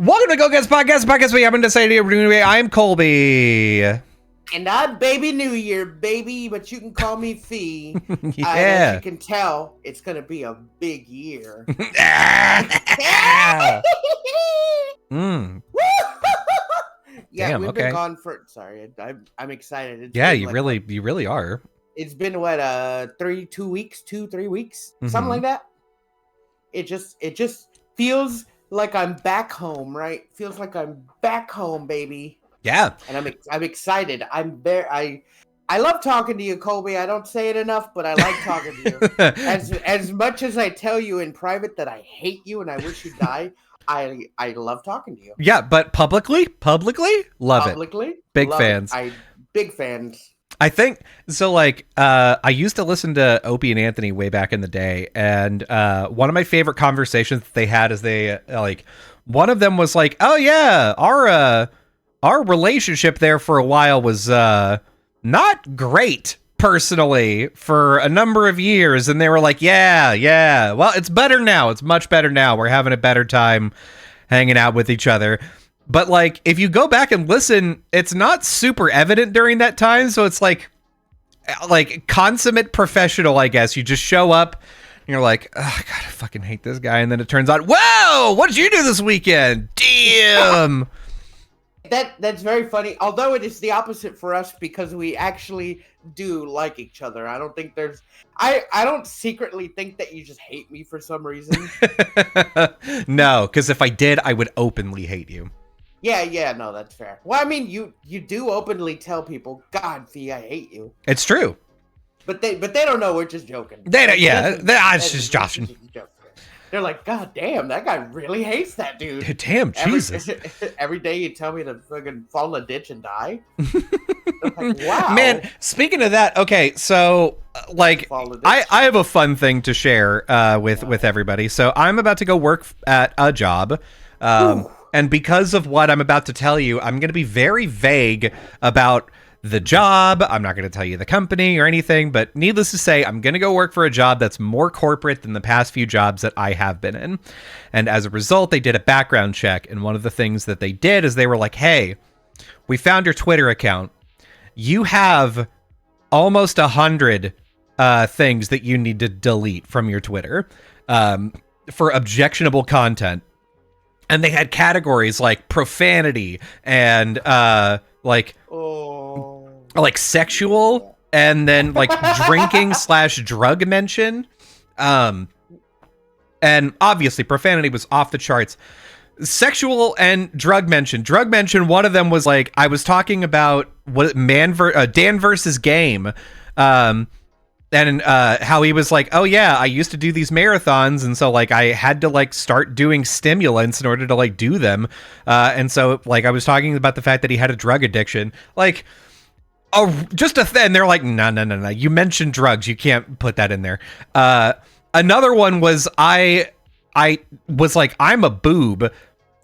Welcome to Go Gettas podcast we happen to say to you. I'm Colby. And I'm Baby New Year, baby, but you can call me Fee. Yeah. As you can tell, it's going to be a big year. Mm. Yeah, Damn, we've been gone for... Sorry, I'm excited. It's you really are. It's been, what, 3 weeks? Mm-hmm. Something like that. It just feels like I'm back home, right? Feels like I'm back home, baby. Yeah. And I'm excited. I love talking to you, Colby. I don't say it enough, but I like talking to you. As much as I tell you in private that I hate you and I wish you die, I love talking to you. Yeah, but publicly, love it. Big fans. Big fans. I think so. Like, I used to listen to Opie and Anthony way back in the day, and one of my favorite conversations they had is one of them was like, "Oh yeah, our relationship there for a while was not great personally for a number of years," and they were like, "Yeah, well, it's better now. It's much better now. We're having a better time hanging out with each other." But, like, if you go back and listen, it's not super evident during that time. So it's like consummate professional, I guess. You just show up and you're like, oh, God, I fucking hate this guy. And then it turns out, whoa, what did you do this weekend? Damn. That's very funny. Although it is the opposite for us because we actually do like each other. I don't think I don't secretly think that you just hate me for some reason. No, because if I did, I would openly hate you. Yeah, no, that's fair. Well, I mean, you do openly tell people, God, Fee, I hate you. It's true. But they don't know we're just joking. They don't, yeah, it's just joshing. They're like, God damn, that guy really hates that dude. Damn, Jesus. Every day you tell me to fucking fall in a ditch and die. Like, wow. Man, speaking of that, okay, so like I have a fun thing to share with everybody. So I'm about to go work at a job. And because of what I'm about to tell you, I'm going to be very vague about the job. I'm not going to tell you the company or anything, but needless to say, I'm going to go work for a job that's more corporate than the past few jobs that I have been in. And as a result, they did a background check. And one of the things that they did is they were like, hey, we found your Twitter account. You have almost 100 things that you need to delete from your Twitter for objectionable content. And they had categories like profanity and like sexual, and then like drinking/drug mention. And obviously profanity was off the charts. Sexual and drug mention. Drug mention, one of them was like, I was talking about Dan versus Game. And how he was like, oh yeah, I used to do these marathons, and so like I had to like start doing stimulants in order to like do them, and so like I was talking about the fact that he had a drug addiction, like, and they're like, no, you mentioned drugs, you can't put that in there. Another one was I was like, I'm a boob,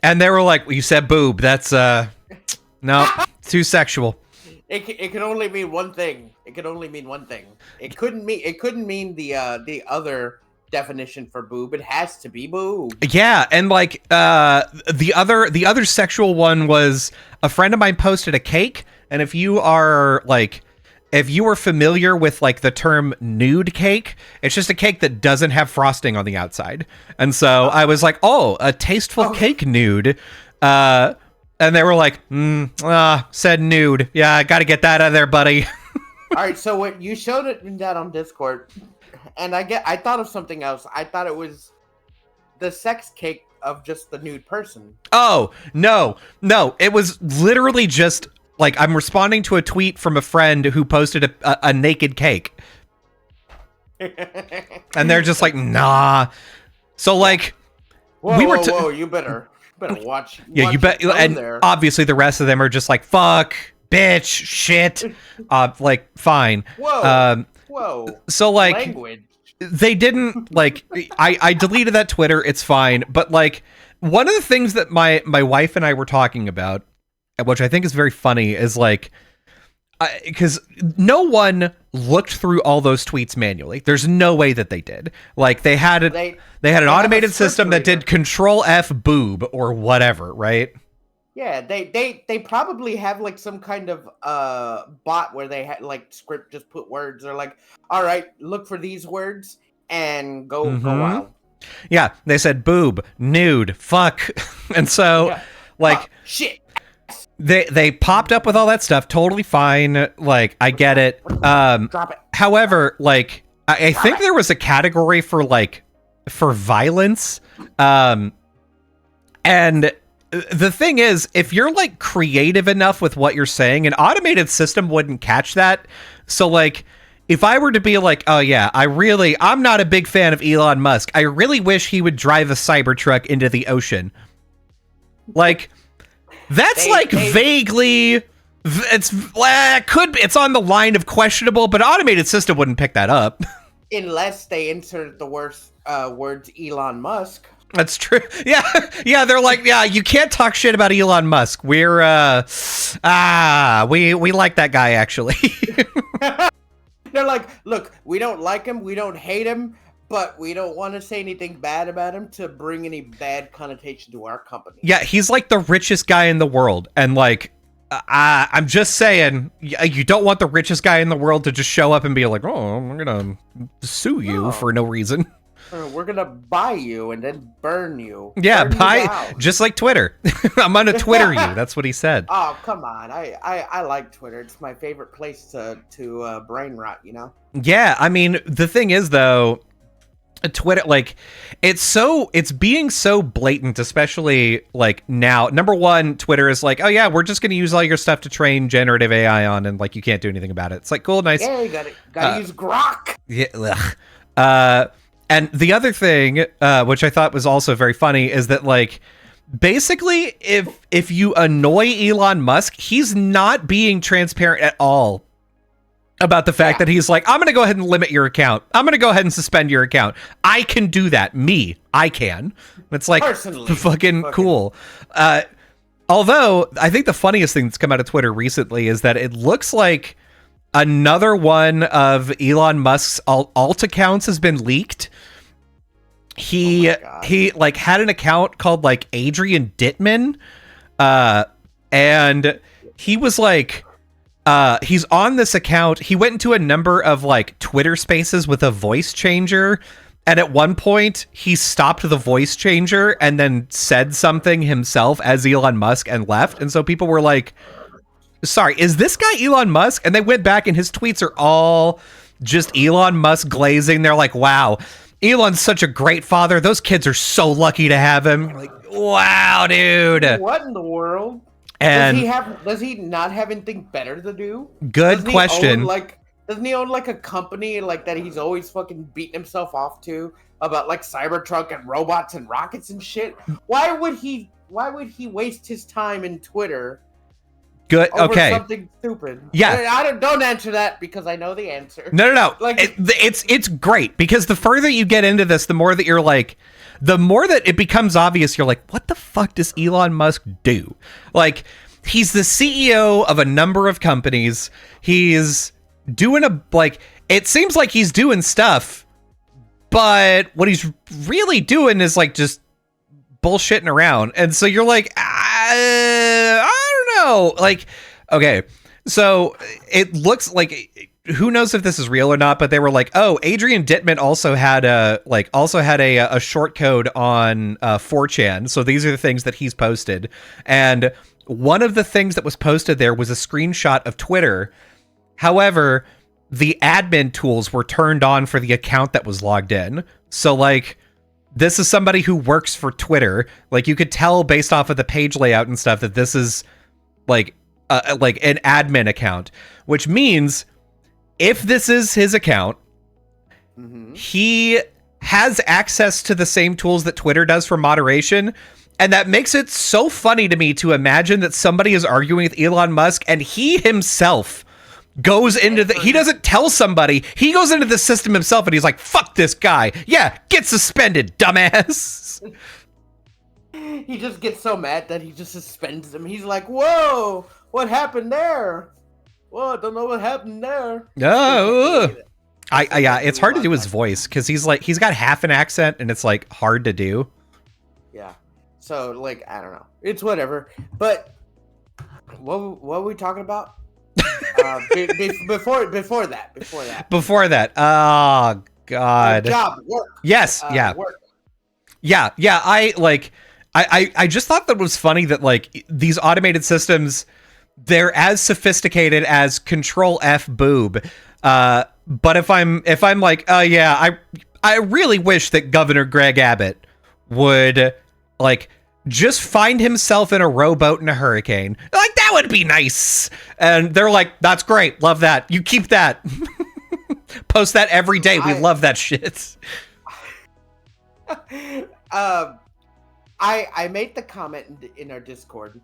and they were like, well, you said boob, that's no, too sexual. It can only mean one thing. It could only mean one thing. It couldn't mean the other definition for boob. It has to be boob. Yeah, and like the other sexual one was a friend of mine posted a cake, and if you are familiar with like the term nude cake, it's just a cake that doesn't have frosting on the outside. And so I was like, oh, a tasteful cake nude. And they were like, said nude. Yeah, I got to get that out of there, buddy. All right, so what you showed it in that on Discord, and I thought of something else. I thought it was the sex cake of just the nude person. Oh, no. It was literally just like I'm responding to a tweet from a friend who posted a naked cake. And they're just like, nah. So like, whoa, you better watch. Yeah, you bet. And there. Obviously the rest of them are just like, fuck, bitch, shit. Like, fine. Whoa. So like, language. They didn't like. I deleted that Twitter. It's fine. But like, one of the things that my wife and I were talking about, which I think is very funny, is like, because no one looked through all those tweets manually. There's no way that they did. Like they had an automated system that did Control F boob or whatever, right? Yeah, they probably have like some kind of bot where they had like script just put words. They're like, all right, look for these words and go wild. Yeah, they said boob, nude, fuck, and so like shit. They popped up with all that stuff, totally fine. Like, I get it. Drop it. However, like, I think there was a category for violence. And the thing is, if you're like creative enough with what you're saying, an automated system wouldn't catch that. So like, if I were to be like, oh yeah, I'm not a big fan of Elon Musk. I really wish he would drive a Cybertruck into the ocean. That's vaguely, it's on the line of questionable, but an automated system wouldn't pick that up. Unless they insert the worst words Elon Musk. That's true. Yeah, they're like, yeah, you can't talk shit about Elon Musk. We're, we like that guy, actually. They're like, look, we don't like him, we don't hate him, but we don't want to say anything bad about him to bring any bad connotation to our company. Yeah, he's like the richest guy in the world. And like, I'm just saying, you don't want the richest guy in the world to just show up and be like, oh, I'm going to sue you for no reason. We're going to buy you and then burn you. Yeah, just like Twitter. I'm going to Twitter you. That's what he said. Oh, come on. I like Twitter. It's my favorite place to brain rot, you know? Yeah, I mean, the thing is, though, Twitter, like, it's being so blatant, especially like now. Number one, Twitter is like, oh yeah, we're just going to use all your stuff to train generative AI on, and like you can't do anything about it. It's like, cool, nice. Yeah, you gotta use Grok. Yeah. And the other thing, which I thought was also very funny, is that like, basically, if you annoy Elon Musk, he's not being transparent at all about the fact that he's like, I'm going to go ahead and limit your account. I'm going to go ahead and suspend your account. I can do that. I can. It's like fucking cool. Although I think the funniest thing that's come out of Twitter recently is that it looks like another one of Elon Musk's alt accounts has been leaked. He like had an account called like Adrian Dittman, and he was like, he's on this account. He went into a number of like Twitter Spaces with a voice changer. And at one point, he stopped the voice changer and then said something himself as Elon Musk and left. And so people were like, sorry, is this guy Elon Musk? And they went back and his tweets are all just Elon Musk glazing. They're like, wow, Elon's such a great father. Those kids are so lucky to have him. Like, wow, dude. What in the world? And does he not have anything better to do? Good question. Doesn't he own like a company like that he's always fucking beating himself off to about like Cybertruck and robots and rockets and shit? Why would he waste his time in Twitter? Good. Over Okay. something stupid. Yeah. Don't answer that because I know the answer. No. Like it's great because the further you get into this, the more that you're like, the more that it becomes obvious. You're like, what the fuck does Elon Musk do? Like, he's the CEO of a number of companies. He's doing it seems like he's doing stuff, but what he's really doing is like just bullshitting around. And so you're like, I don't know. Like, okay, so it looks like, who knows if this is real or not, but they were like, oh, Adrian Dittman also had a short code on 4chan. So these are the things that he's posted. And one of the things that was posted there was a screenshot of Twitter. However, the admin tools were turned on for the account that was logged in. So, like, this is somebody who works for Twitter. Like, you could tell based off of the page layout and stuff that this is, like an admin account. Which means, if this is his account, he has access to the same tools that Twitter does for moderation. And that makes it so funny to me to imagine that somebody is arguing with Elon Musk and he himself goes into he doesn't tell somebody, he goes into the system himself and he's like, fuck this guy. Yeah, get suspended, dumbass. He just gets so mad that he just suspends him. He's like, whoa, what happened there? Whoa, I don't know what happened there. Oh, yeah, it's hard to do his voice because he's got half an accent and it's like hard to do. Yeah. So like, I don't know. It's whatever. But what were we talking about? Before that. Oh God. Job, work. Yes. Yeah. Work. Yeah. I just thought that was funny that like these automated systems, they're as sophisticated as Control F boob. But if I'm like, oh yeah, I really wish that Governor Greg Abbott would like just find himself in a rowboat in a hurricane. Like, that would be nice. And they're like, that's great. Love that. You keep that. Post that every day. We love that shit. I made the comment in our Discord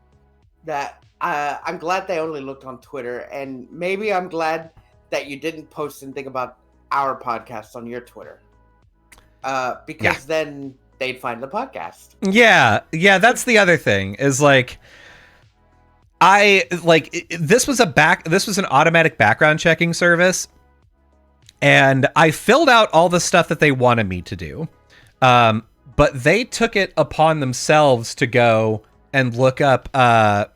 that I'm glad they only looked on Twitter, and maybe I'm glad that you didn't post anything about our podcast on your Twitter. Because then they'd find the podcast. Yeah, that's the other thing is like, this was an automatic background checking service, and I filled out all the stuff that they wanted me to do, but they took it upon themselves to go and look up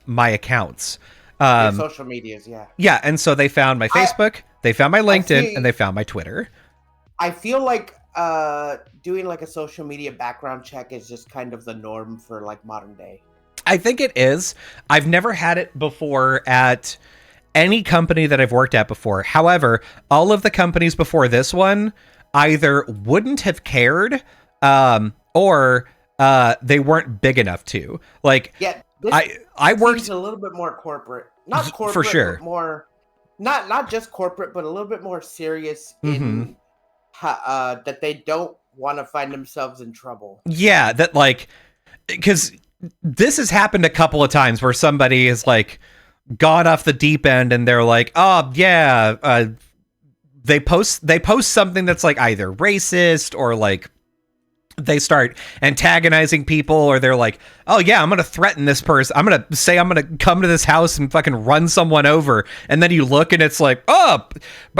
my accounts, social medias. Yeah, and so they found my Facebook, they found my LinkedIn, and they found my Twitter. I feel like doing like a social media background check is just kind of the norm for like modern day. I think it is. I've never had it before at any company that I've worked at before. However, all of the companies before this one either wouldn't have cared, or they weren't big enough to. Like, yeah, I worked a little bit more corporate, not corporate, for sure. But more not just corporate, but a little bit more serious in that they don't want to find themselves in trouble. Yeah, that like, because this has happened a couple of times where somebody is like gone off the deep end and they're like, oh yeah, they post something that's like either racist or like they start antagonizing people, or they're like, oh yeah, I'm gonna threaten this person, I'm gonna say I'm gonna come to this house and fucking run someone over, and then you look and it's like, oh,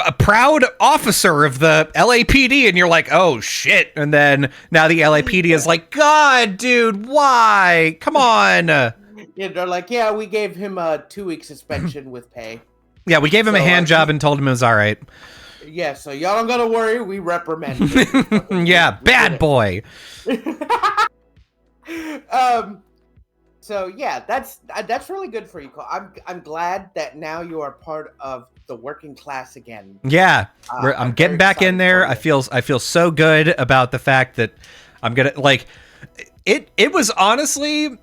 a proud officer of the LAPD, and you're like, oh shit. And then now the LAPD is like, god dude, why, come on. Yeah, they're like, yeah, we gave him a 2-week suspension with pay. Yeah, we gave him a hand job and told him it was all right. Yeah, so y'all don't gotta worry. We reprimanded him. Yeah, bad boy. So yeah, that's really good for you, Cole. I'm glad that now you are part of the working class again. Yeah, I'm getting back in there. I feel so good about the fact that I'm gonna like it. It was honestly,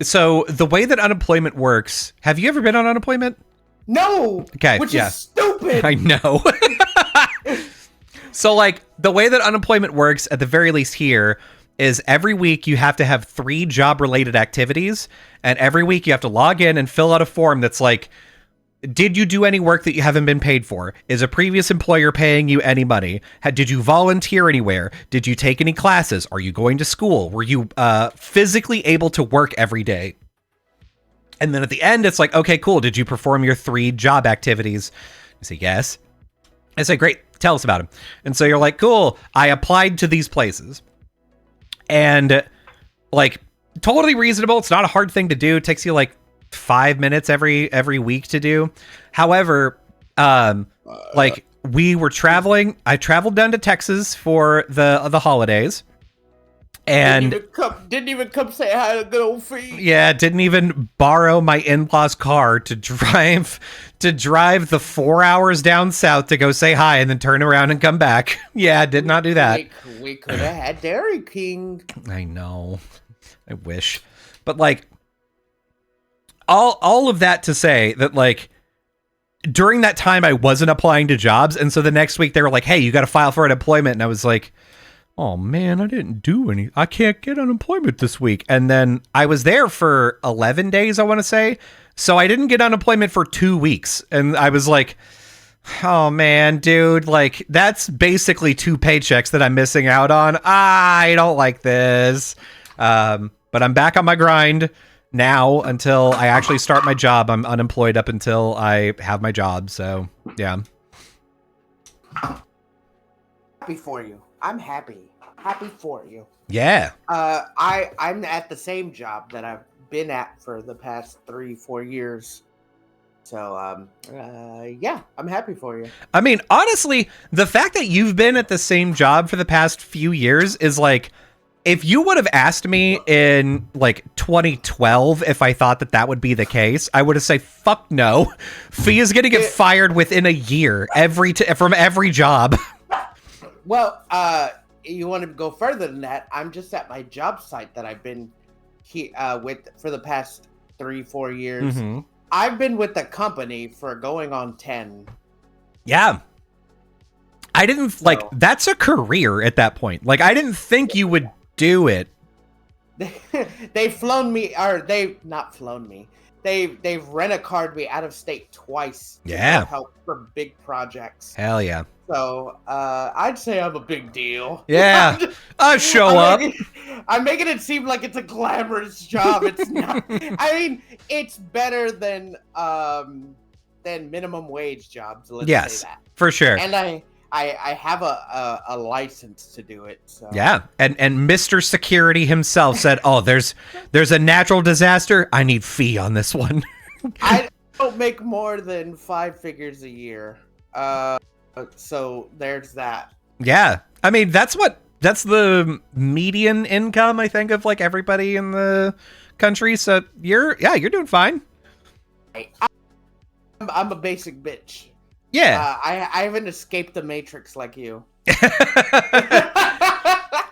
so the way that unemployment works. Have you ever been on unemployment? No. Okay. Which is stupid. I know. So like the way that unemployment works, at the very least here, is every week you have to have 3 job-related activities, and every week you have to log in and fill out a form that's like, did you do any work that you haven't been paid for? Is a previous employer paying you any money? Did you volunteer anywhere? Did you take any classes? Are you going to school? Were you physically able to work every day? And then at the end, it's like, okay, cool. Did you perform your 3 job activities? I say, yes. I say, great. Tell us about them. And so you're like, cool. I applied to these places. And like, totally reasonable. It's not a hard thing to do. It takes you like 5 minutes every week to do. However, like we were traveling. I traveled down to Texas for the holidays. And didn't even come say hi to good old feet. Yeah, didn't even borrow my in-laws' car to drive the 4 hours down south to go say hi and then turn around and come back. Yeah, did not do that. We could have had Dairy King. I know. I wish. But like all of that to say that like during that time I wasn't applying to jobs, and so the next week they were like, "Hey, you got to file for unemployment." And I was like, oh man, I didn't do any. I can't get unemployment this week. And then I was there for 11 days, I want to say. So I didn't get unemployment for 2 weeks. And I was like, oh man, dude, like that's basically 2 paychecks that I'm missing out on. I don't like this. But I'm back on my grind now until I actually start my job. I'm unemployed up until I have my job. So yeah. Happy for you. I'm happy for you. Yeah. I'm at the same job that I've been at for the past 3-4 years. So, yeah, I'm happy for you. I mean, honestly, the fact that you've been at the same job for the past few years is like, if you would have asked me in like 2012 if I thought that would be the case, I would have said, fuck no. Fee is going to get fired within a year from every job. Well, you want to go further than that? I'm just at my job site that I've been with for the past 3-4 years. Mm-hmm. I've been with the company for going on 10. Yeah. I didn't like, that's a career at that point. Like, I didn't think you would do it. They've flown me, or they've not flown me. They've rent-a-car'd me out of state twice. Yeah. To help for big projects. Hell yeah. So, I'd say I'm a big deal. Yeah. I'll show up. I'm making it seem like it's a glamorous job. It's not. I mean, it's better than minimum wage jobs. Let's say that. For sure. And I have a license to do it. So. Yeah. And Mr. Security himself said, oh, there's a natural disaster. I need fee on this one. I don't make more than 5 figures a year. So there's that. Yeah. I mean, that's the median income, I think, of like everybody in the country. So you're doing fine. I'm a basic bitch. Yeah. I haven't escaped the Matrix like you.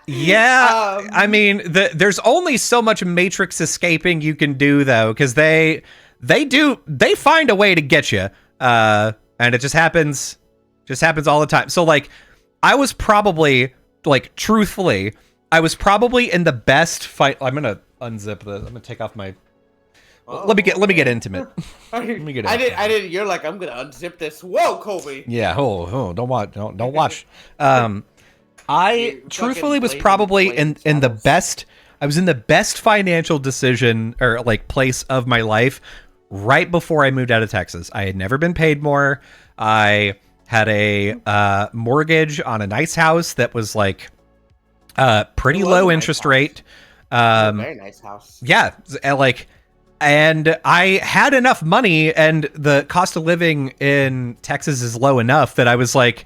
Yeah. I mean, there's only so much Matrix escaping you can do though, because they find a way to get you. And it just happens all the time. So like, I was probably like, truthfully, I was probably in the best fight. I'm going to unzip this. I'm going to take off my, let me get intimate. I didn't. You're like, I'm going to unzip this. Whoa, Colby. Yeah. Oh, don't watch. I You truthfully fucking was blazing, probably blazing in the saddles. best. I was in the best financial decision or like place of my life right before I moved out of Texas. I had never been paid more. I had a mortgage on a nice house that was like It pretty was a low nice interest house. rate. It was a Um, very nice house. yeah, like, and I had enough money, and the cost of living in Texas is low enough that I was like,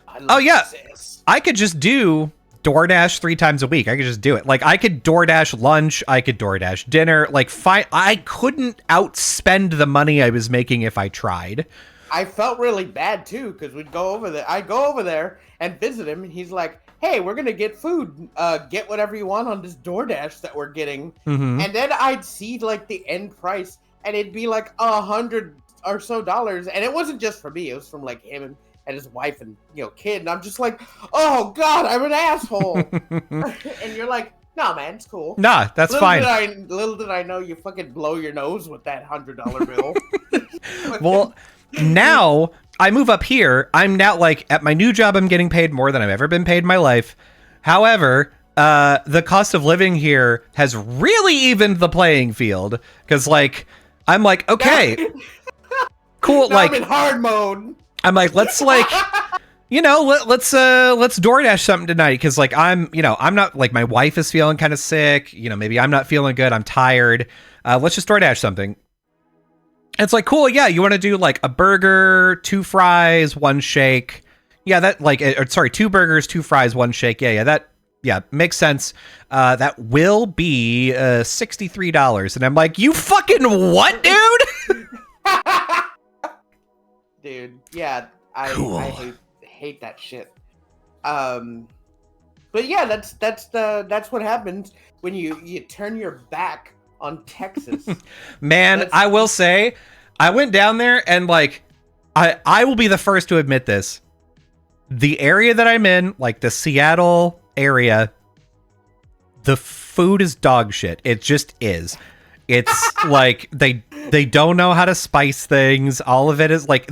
I oh love yeah, Texas. I could just do DoorDash 3 times a week. I could just do it. Like I could DoorDash lunch, I could DoorDash dinner. Like fine, I couldn't outspend the money I was making if I tried. I felt really bad too because we'd go over there. I go over there and visit him, and he's like, "Hey, we're gonna get food. Get whatever you want on this DoorDash that we're getting." Mm-hmm. And then I'd see like the end price, and it'd be like $100 or so, and it wasn't just for me; it was from like him and his wife and kid. And I'm just like, "Oh God, I'm an asshole." And you're like, "No, man, it's cool." Nah, that's fine. Little did I know you fucking blow your nose with that $100 bill. Well, now I move up here. I'm now like at my new job, I'm getting paid more than I've ever been paid in my life. However, the cost of living here has really evened the playing field because like I'm like, okay, cool. Now I'm in Like hard mode. I'm like, let's like let's DoorDash something tonight because like I'm not like my wife is feeling kind of sick. Maybe I'm not feeling good. I'm tired. Let's just DoorDash something. It's like, cool, yeah, you want to do like a burger, 2 fries, 1 shake. Yeah, that like, sorry, 2 burgers, 2 fries, 1 shake. Yeah, makes sense. That will be $63. And I'm like, you fucking what, dude? Dude, yeah, Cool. I hate that shit. But yeah, that's what happens when you turn your back on Texas. Man, I will say, I went down there and like, I will be the first to admit this. The area that I'm in, like the Seattle area, the food is dog shit. It just is. It's like they don't know how to spice things. All of it is like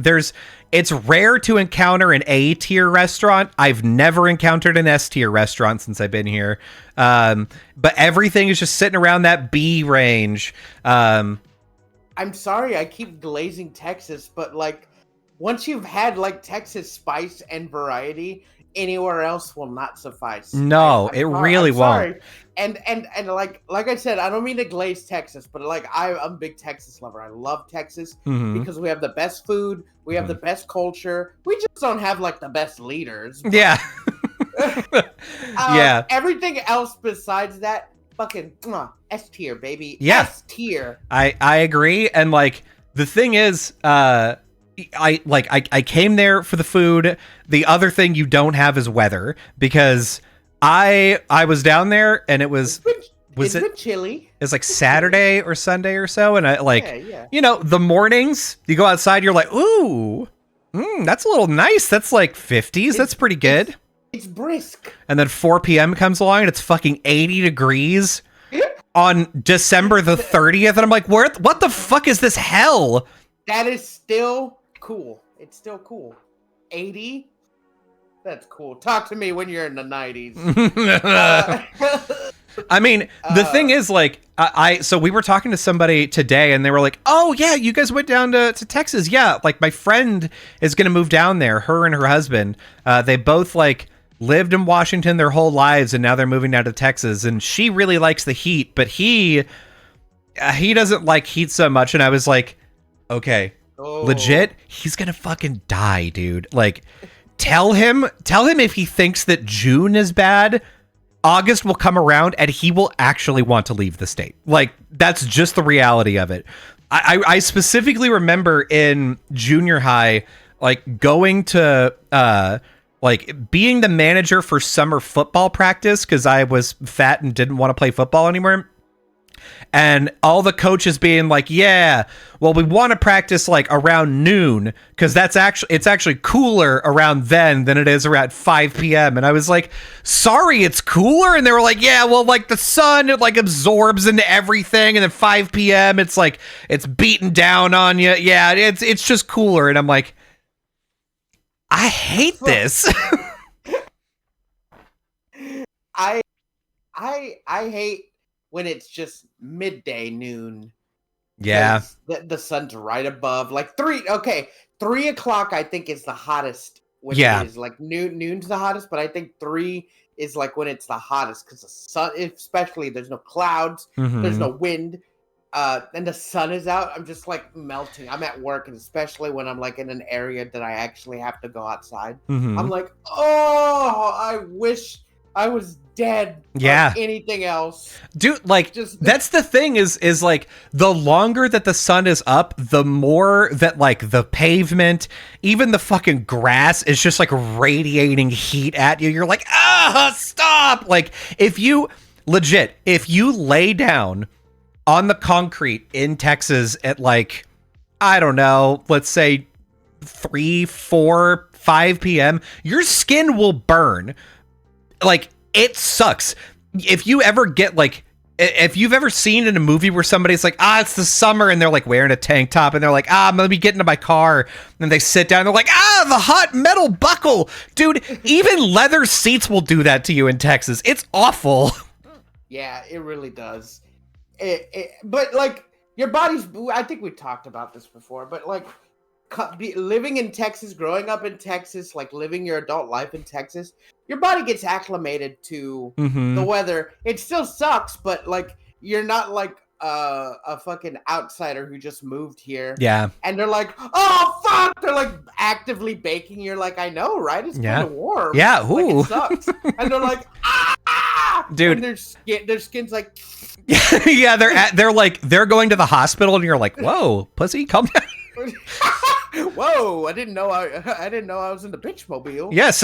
it's rare to encounter an A tier restaurant. I've never encountered an S tier restaurant since I've been here. But everything is just sitting around that B range. I'm sorry, I keep glazing Texas, but like once you've had like Texas spice and variety, anywhere else will not suffice. No, it really I'm won't. sorry. And like I said, I don't mean to glaze Texas, but like I'm a big Texas lover. I love Texas because we have the best food, we have the best culture. We just don't have like the best leaders. Yeah. Yeah. Everything else besides that, fucking S tier, baby. Yeah. S tier. I agree. And like the thing is, I came there for the food. The other thing you don't have is weather because I was down there and it was It's been chilly. It's like Saturday or Sunday or so, and I like Yeah. the mornings you go outside, you're like, ooh, that's a little nice. That's like 50s. That's pretty good. It's brisk. And then 4 p.m. comes along and it's fucking 80 degrees on December the 30th, and I'm like, what the fuck is this hell? That is still cool. It's still cool. 80? That's cool. Talk to me when you're in the 90s. I mean, the thing is, like, so we were talking to somebody today, and they were like, "Oh yeah, you guys went down to Texas." Yeah, like my friend is gonna move down there. Her and her husband, they both like lived in Washington their whole lives, and now they're moving down to Texas. And she really likes the heat, but he doesn't like heat so much. And I was like, okay, legit, he's gonna fucking die, dude. Like, tell him if he thinks that June is bad, August will come around and he will actually want to leave the state. Like, that's just the reality of it. I specifically remember in junior high, like going to like being the manager for summer football practice because I was fat and didn't want to play football anymore. And all the coaches being like, yeah, well, we want to practice like around noon because it's actually cooler around then than it is around 5 p.m. And I was like, sorry, it's cooler. And they were like, yeah, well, like the sun, it like absorbs into everything. And then 5 p.m. it's like, it's beating down on you. Yeah, it's just cooler. And I'm like, I hate this. I hate when it's just midday noon. Yeah. The sun's right above. Like 3 o'clock I think is the hottest when Yeah. it is. Like noon's the hottest, but I think 3 is like when it's the hottest because the sun, especially there's no clouds, there's no wind, and the sun is out. I'm just like melting. I'm at work, and especially when I'm like in an area that I actually have to go outside. I'm like, oh, I wish I was dead. Yeah. Or anything else. Dude, like, that's the thing is like, the longer that the sun is up, the more that, like, the pavement, even the fucking grass is just, like, radiating heat at you. You're like, stop! Like, if you lay down on the concrete in Texas at, like, I don't know, let's say 3, 4, 5 p.m., your skin will burn. Like, it sucks. If you ever get, like, if you've ever seen in a movie where somebody's like, it's the summer, and they're like wearing a tank top, and they're like, I'm gonna be getting to my car, and they sit down, and they're like, the hot metal buckle. Dude, even leather seats will do that to you in Texas. It's awful. Yeah, it really does. But like, your body's, I think we talked about this before, but like, living in Texas, growing up in Texas, like living your adult life in Texas, your body gets acclimated to the weather. It still sucks, but like, you're not like a fucking outsider who just moved here. Yeah. And they're like, oh fuck, they're like actively baking. You're like, I know, right? It's kind of warm. Yeah. Ooh. Like, it sucks. And they're like, dude, and their skin's like, yeah, they're going to the hospital, and you're like, whoa, pussy, calm down. Whoa! I didn't know I was in the bitch mobile. Yes,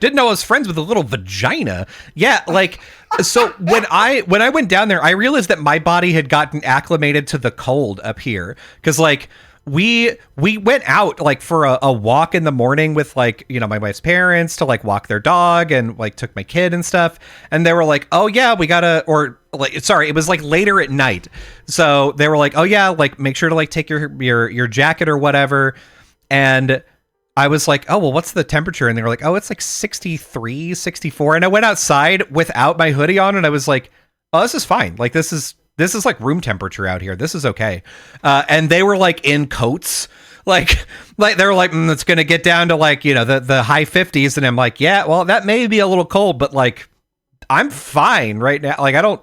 didn't know I was friends with a little vagina. Yeah, like, so when I went down there, I realized that my body had gotten acclimated to the cold up here, because like we went out like for a walk in the morning with, like, you know, my wife's parents to like walk their dog, and like took my kid and stuff, and they were like, oh yeah, we gotta, or like, sorry, it was like later at night, so they were like, oh yeah, like make sure to like take your jacket or whatever, and I was like, oh well, what's the temperature? And they were like, oh, it's like 63, 64, and I went outside without my hoodie on, and I was like, oh, this is fine, like this is like room temperature out here. This is okay. And they were like in coats, like they were like, it's going to get down to like, you know, the high 50s. And I'm like, yeah, well, that may be a little cold, but like, I'm fine right now. Like, I don't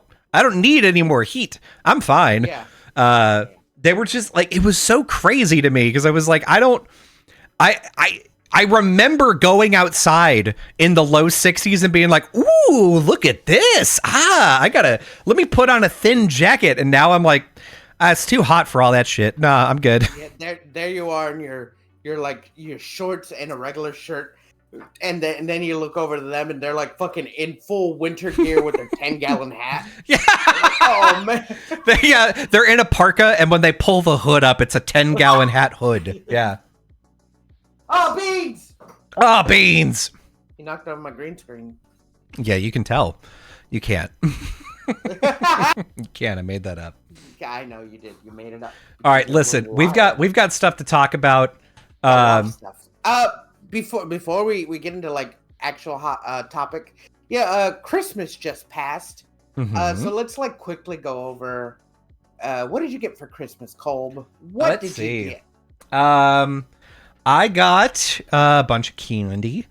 need any more heat. I'm fine. Yeah. They were just like, it was so crazy to me, because I was like, I remember going outside in the low 60s and being like, ooh, look at this. Let me put on a thin jacket. And now I'm like, it's too hot for all that shit. Nah, I'm good. Yeah, there you are in your like your shorts and a regular shirt. And then you look over to them, and they're like fucking in full winter gear with their 10-gallon hat. Yeah. Like, oh man. They're in a parka, and when they pull the hood up, it's a 10-gallon hat hood. Yeah. Oh, beans! Oh, beans! You knocked over my green screen. Yeah, you can tell. You can't. You can't. I made that up. Yeah, I know you did. You made it up. All right, listen. We've got stuff to talk about. Stuff. Before we get into like actual hot topic, Christmas just passed. So let's like quickly go over. What did you get for Christmas, Kolb? What did you get? I got a bunch of candy.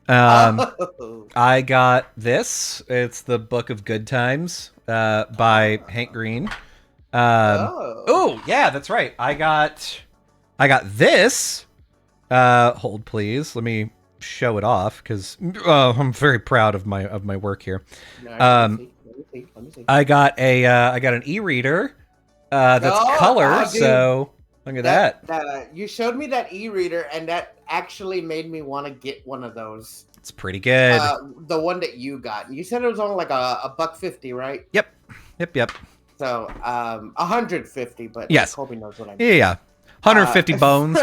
I got this. It's the Book of Good Times by Hank Green. Oh, yeah, that's right. I got this. Hold, please. Let me show it off, because I'm very proud of my work here. Let me see. I got an e-reader that's color. So look at that. You showed me that e-reader, and that actually made me want to get one of those. It's pretty good. The one that you got. You said it was only like $1.50, right? Yep. So, 150, but yes. Colby knows what I mean. Yeah. 150 bones.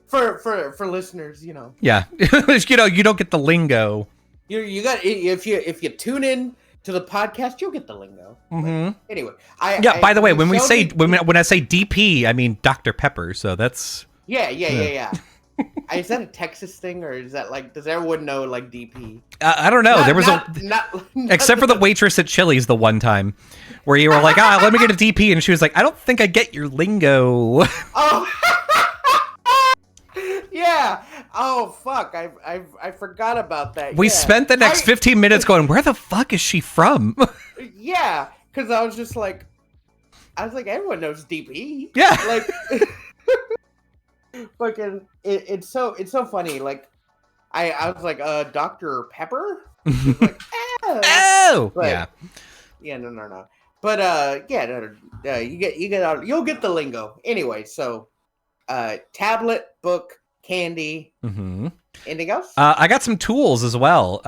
For listeners, you know. Yeah. You know, you don't get the lingo. You got, if you tune in to the podcast, you'll get the lingo. Mm-hmm. Anyway, by the way, when I say DP, I mean Dr. Pepper. So that's yeah. Is that a Texas thing, or is that like? Does everyone know like DP? I don't know. There was not except for the waitress at Chili's the one time where you were like, let me get a DP, and she was like, I don't think I get your lingo. Oh, yeah. Oh fuck, I forgot about that. We spent the next 15 minutes going, where the fuck is she from? Yeah, because I was like, everyone knows DP. Yeah, like, fucking, it's so funny. Like, I was like, Dr. Pepper. She was like, oh, but, yeah, no. But yeah, no, you'll get the lingo anyway. So, tablet, book, candy. Mm-hmm. Anything else? I got some tools as well.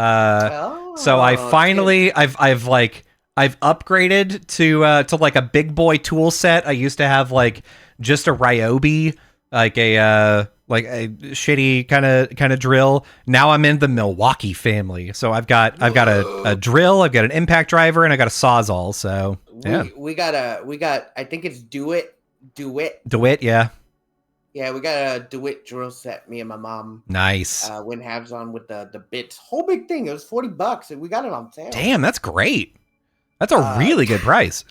So I finally, I've upgraded to like a big boy tool set. I used to have like just a Ryobi, like a shitty kind of drill. Now I'm in the Milwaukee family. So I've got a drill, I've got an impact driver, and I got a Sawzall. So yeah, we got I think it's DeWitt. Yeah. Yeah, we got a DeWitt drill set. Me and my mom. Nice. Went halves on with the bits. Whole big thing. It was $40, and we got it on sale. Damn, that's great. That's a really good price.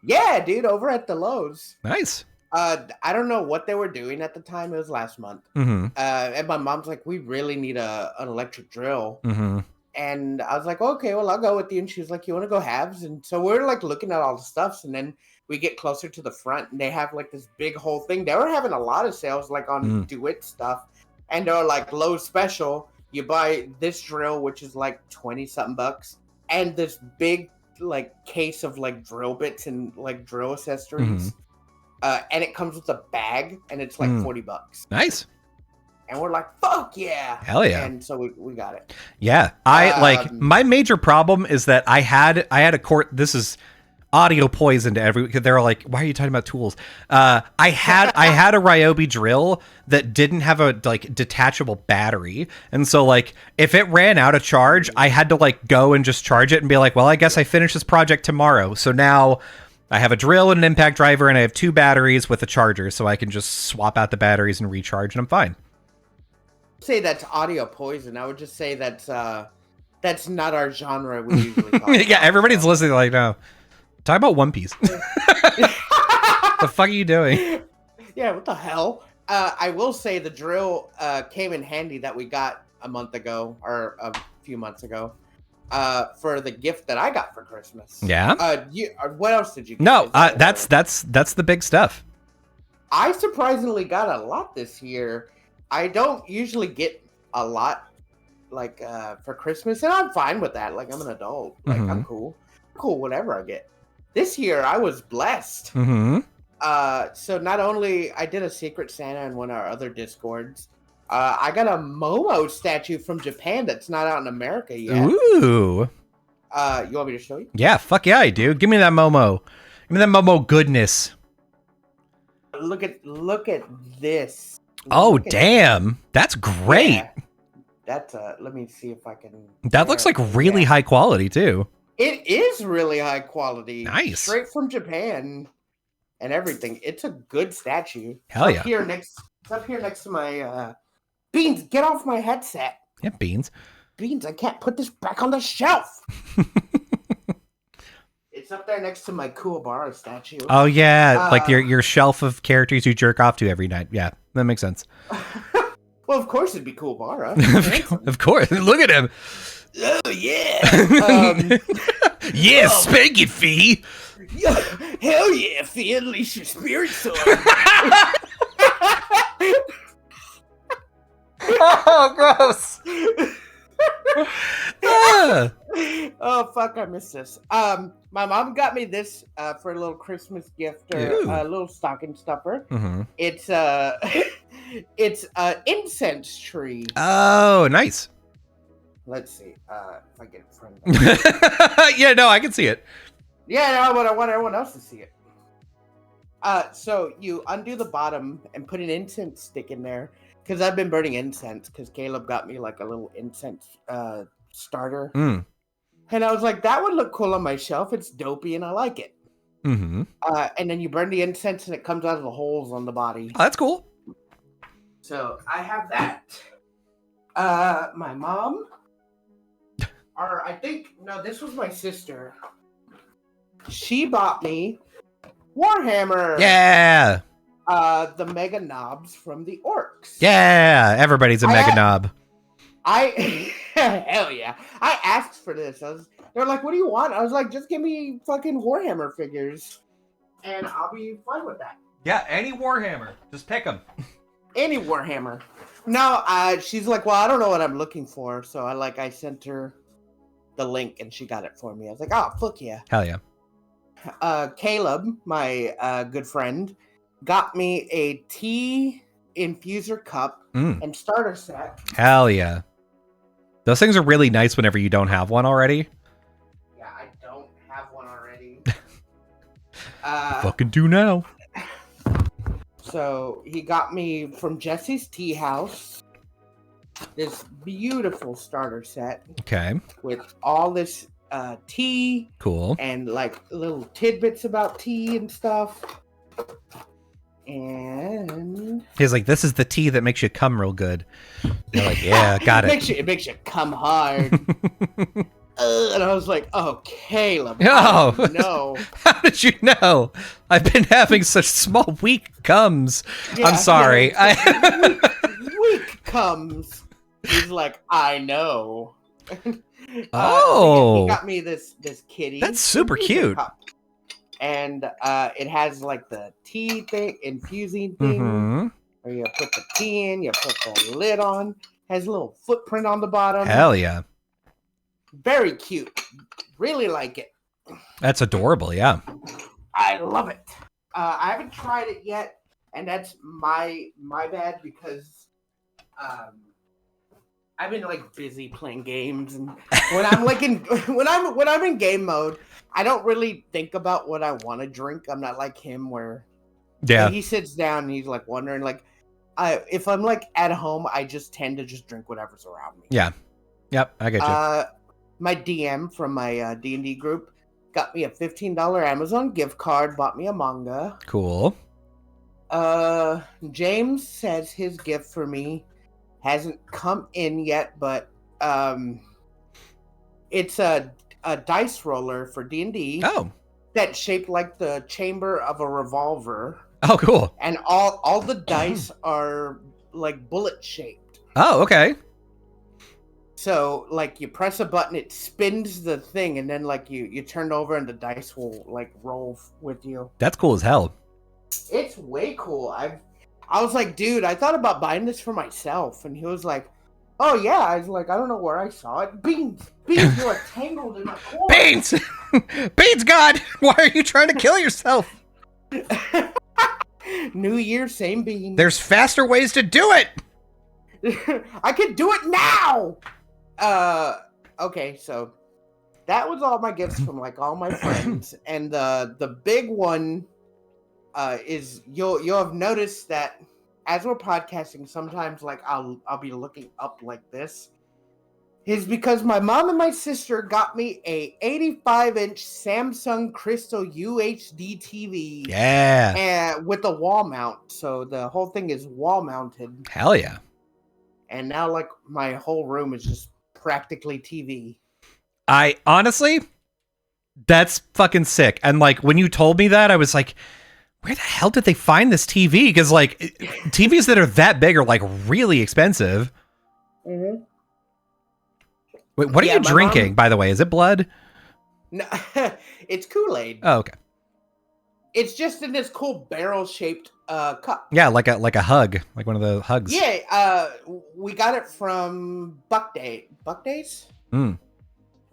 Yeah, dude, over at the Lowe's. Nice. I don't know what they were doing at the time. It was last month. Mm-hmm. And my mom's like, we really need an electric drill. Mm-hmm. And I was like, okay, well, I'll go with you. And she was like, you want to go halves? And so we're like looking at all the stuffs, and then we get closer to the front, and they have like this big whole thing. They were having a lot of sales like on DeWitt stuff, and they're like low special. You buy this drill, which is like 20-something bucks, and this big like case of like drill bits and like drill accessories. And it comes with a bag, and it's like $40. Nice. And we're like, fuck yeah. Hell yeah. And so we got it. Yeah. My major problem is that I had a court. This is audio poison to everyone. They were like, why are you talking about tools? I had a Ryobi drill that didn't have a like detachable battery. And so like if it ran out of charge, I had to like go and just charge it and be like, well, I guess I finish this project tomorrow. So now I have a drill and an impact driver, and I have 2 batteries with a charger, so I can just swap out the batteries and recharge, and I'm fine. Say that's audio poison. I would just say that's not our genre we usually talk about. Yeah, everybody's listening like, no. Talk about One Piece. The fuck are you doing? Yeah, what the hell? I will say the drill came in handy that we got a month ago, or a few months ago. For the gift that I got for Christmas. Yeah. What else did you get? No, that's the big stuff. I surprisingly got a lot this year. I don't usually get a lot like for Christmas, and I'm fine with that. Like, I'm an adult. Like, I'm cool. Whatever I get. This year I was blessed. So not only I did a Secret Santa in one of our other Discords, I got a Momo statue from Japan that's not out in America yet. Ooh. You want me to show you? Yeah, fuck yeah, I do. Give me that Momo. Give me that Momo goodness. Look at this. Damn. That's great. Yeah. That's let me see if I can. That looks like really high quality too. It is really high quality. Nice. Straight from Japan and everything. It's a good statue. Hell yeah. It's up here next to my Beans, get off my headset. Yeah, Beans. Beans, I can't put this back on the shelf. It's up there next to my Kuwabara statue. Oh yeah, like your shelf of characters you jerk off to every night. Yeah, that makes sense. Well, of course it'd be Kuwabara. Of course. Look at him. Oh yeah. Yeah, spank it, Fee. Yeah, hell yeah, Fee, unleash your spirit sword. Oh, gross. Oh fuck, I missed this. My mom got me this for a little Christmas gift, or a little stocking stuffer. It's it's an incense tree. Oh, nice. Let's see if I get it in front of me. Yeah, no, I can see it. Yeah, no, but I want everyone else to see it. So you undo the bottom and put an incense stick in there, because I've been burning incense, because Caleb got me like a little incense starter. And I was like, that would look cool on my shelf. It's dopey and I like it. And then you burn the incense and it comes out of the holes on the body. Oh, that's cool. So I have that. My mom, or I think no, this was my sister. She bought me Warhammer. Yeah. The Mega Knobs from the Orcs. Yeah. Everybody's a mega knob. Hell yeah. I asked for this. They're like, what do you want? I was like, just give me fucking Warhammer figures. And I'll be fine with that. Yeah, any Warhammer. Just pick them. Any Warhammer. No, she's like, well, I don't know what I'm looking for. So I sent her the link and she got it for me. I was like, oh, fuck yeah. Hell yeah. Caleb, my good friend, got me a tea infuser cup and starter set. Hell yeah. Those things are really nice whenever you don't have one already. Yeah, I don't have one already. Fucking do now. So he got me from Jesse's Tea House this beautiful starter set. Okay. With all this tea. Cool. And like little tidbits about tea and stuff. And he's like, this is the tea that makes you come real good. You're like, yeah, got it. It makes you come hard. And I was like, oh, Caleb. Oh, no. How did you know? I've been having such small, weak comes. Yeah, I'm sorry. Yeah, weak comes. He's like, I know. Oh. He got me this kitty. That's super cute. Cup. And it has like the tea thing, infusing thing, where you put the tea in, you put the lid on. Has a little footprint on the bottom. Hell yeah. Very cute. Really like it. That's adorable, yeah. I love it. I haven't tried it yet, and that's my bad because I've been like busy playing games, and when I'm like when I'm in game mode, I don't really think about what I want to drink. I'm not like him where he sits down and he's like wondering like if I'm like at home, I just tend to just drink whatever's around me. Yeah. Yep, I get you. My DM from my D&D group got me a $15 Amazon gift card, bought me a manga. Cool. James says his gift for me hasn't come in yet, but it's a dice roller for D&D. Oh. That's shaped like the chamber of a revolver. Oh, cool. And all the dice are like bullet shaped. Oh, okay. So, like, you press a button, it spins the thing, and then, like, you turn over and the dice will, like, roll with you. That's cool as hell. It's way cool. I was like, dude, I thought about buying this for myself. And he was like, oh, yeah. I was like, I don't know where I saw it. Beans, you are tangled in a cord. Beans! Beans, God! Why are you trying to kill yourself? New Year, same bean. There's faster ways to do it! I can do it now! Okay, so that was all my gifts from like all my friends, and the big one is you'll have noticed that as we're podcasting, sometimes like I'll be looking up like this. Is because my mom and my sister got me a 85-inch Samsung Crystal UHD TV. Yeah. And with a wall mount, so the whole thing is wall mounted. Hell yeah. And now like my whole room is just practically TV. I honestly, that's fucking sick. And like when you told me that, I was like, where the hell did they find this TV? Because like TVs that are that big are like really expensive. Mm-hmm. Wait, what are you drinking, by the way? Is it blood? No, it's Kool-Aid. Oh, okay. It's just in this cool barrel-shaped cup. Yeah, like a hug, like one of the hugs. Yeah, we got it from Buckdays?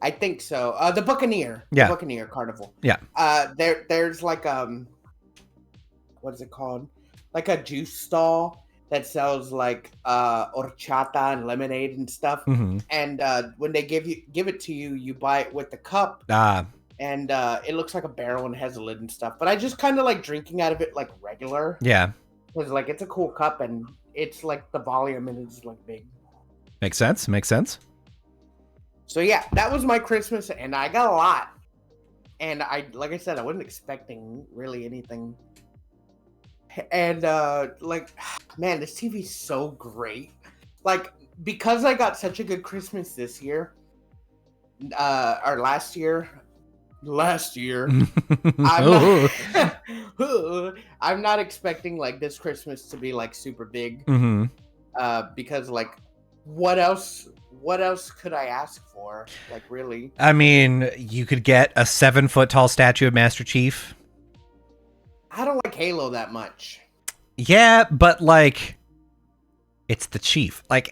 I think so. The Buccaneer. Yeah. The Buccaneer Carnival. Yeah. There's like what is it called? Like a juice stall that sells like horchata and lemonade and stuff. Mm-hmm. And when they give it to you, you buy it with the cup. And it looks like a barrel and has a lid and stuff. But I just kind of like drinking out of it like regular. Yeah. Because like it's a cool cup and it's like the volume and it's like big. Makes sense. So yeah, that was my Christmas and I got a lot. And like I said, I wasn't expecting really anything. And like man, this TV's so great. Like, because I got such a good Christmas this year, or last year, I'm not, I'm not expecting like this Christmas to be like super big. Mm-hmm. Because like, what else could I ask for? Like, really? I mean, you could get a 7-foot tall statue of Master Chief. I don't like Halo that much. Yeah, but like, it's the Chief. Like,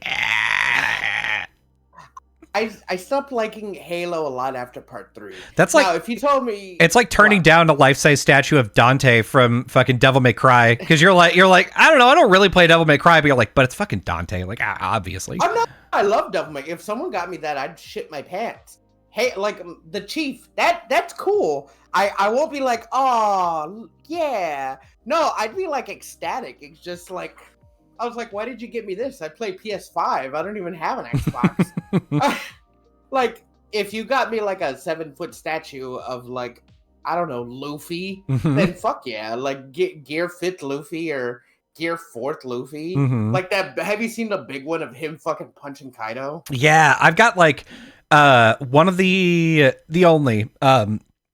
I stopped liking Halo a lot after part 3. That's like, now, if you told me, it's like turning down a life-size statue of Dante from fucking Devil May Cry, because you're like, I don't know, I don't really play Devil May Cry, but you're like, but it's fucking Dante, like, obviously. I'm not. I love Devil May. If someone got me that, I'd shit my pants. Hey, like the Chief, that's cool. I won't be like, oh yeah. No, I'd be like ecstatic. It's just like, I was like, why did you get me this? I play PS5. I don't even have an Xbox. Like, if you got me like a 7-foot statue of like, I don't know, Luffy, then fuck yeah. Like Gear 5th Luffy or Gear 4th Luffy. Like that. Have you seen the big one of him fucking punching Kaido? Yeah, I've got like one of the only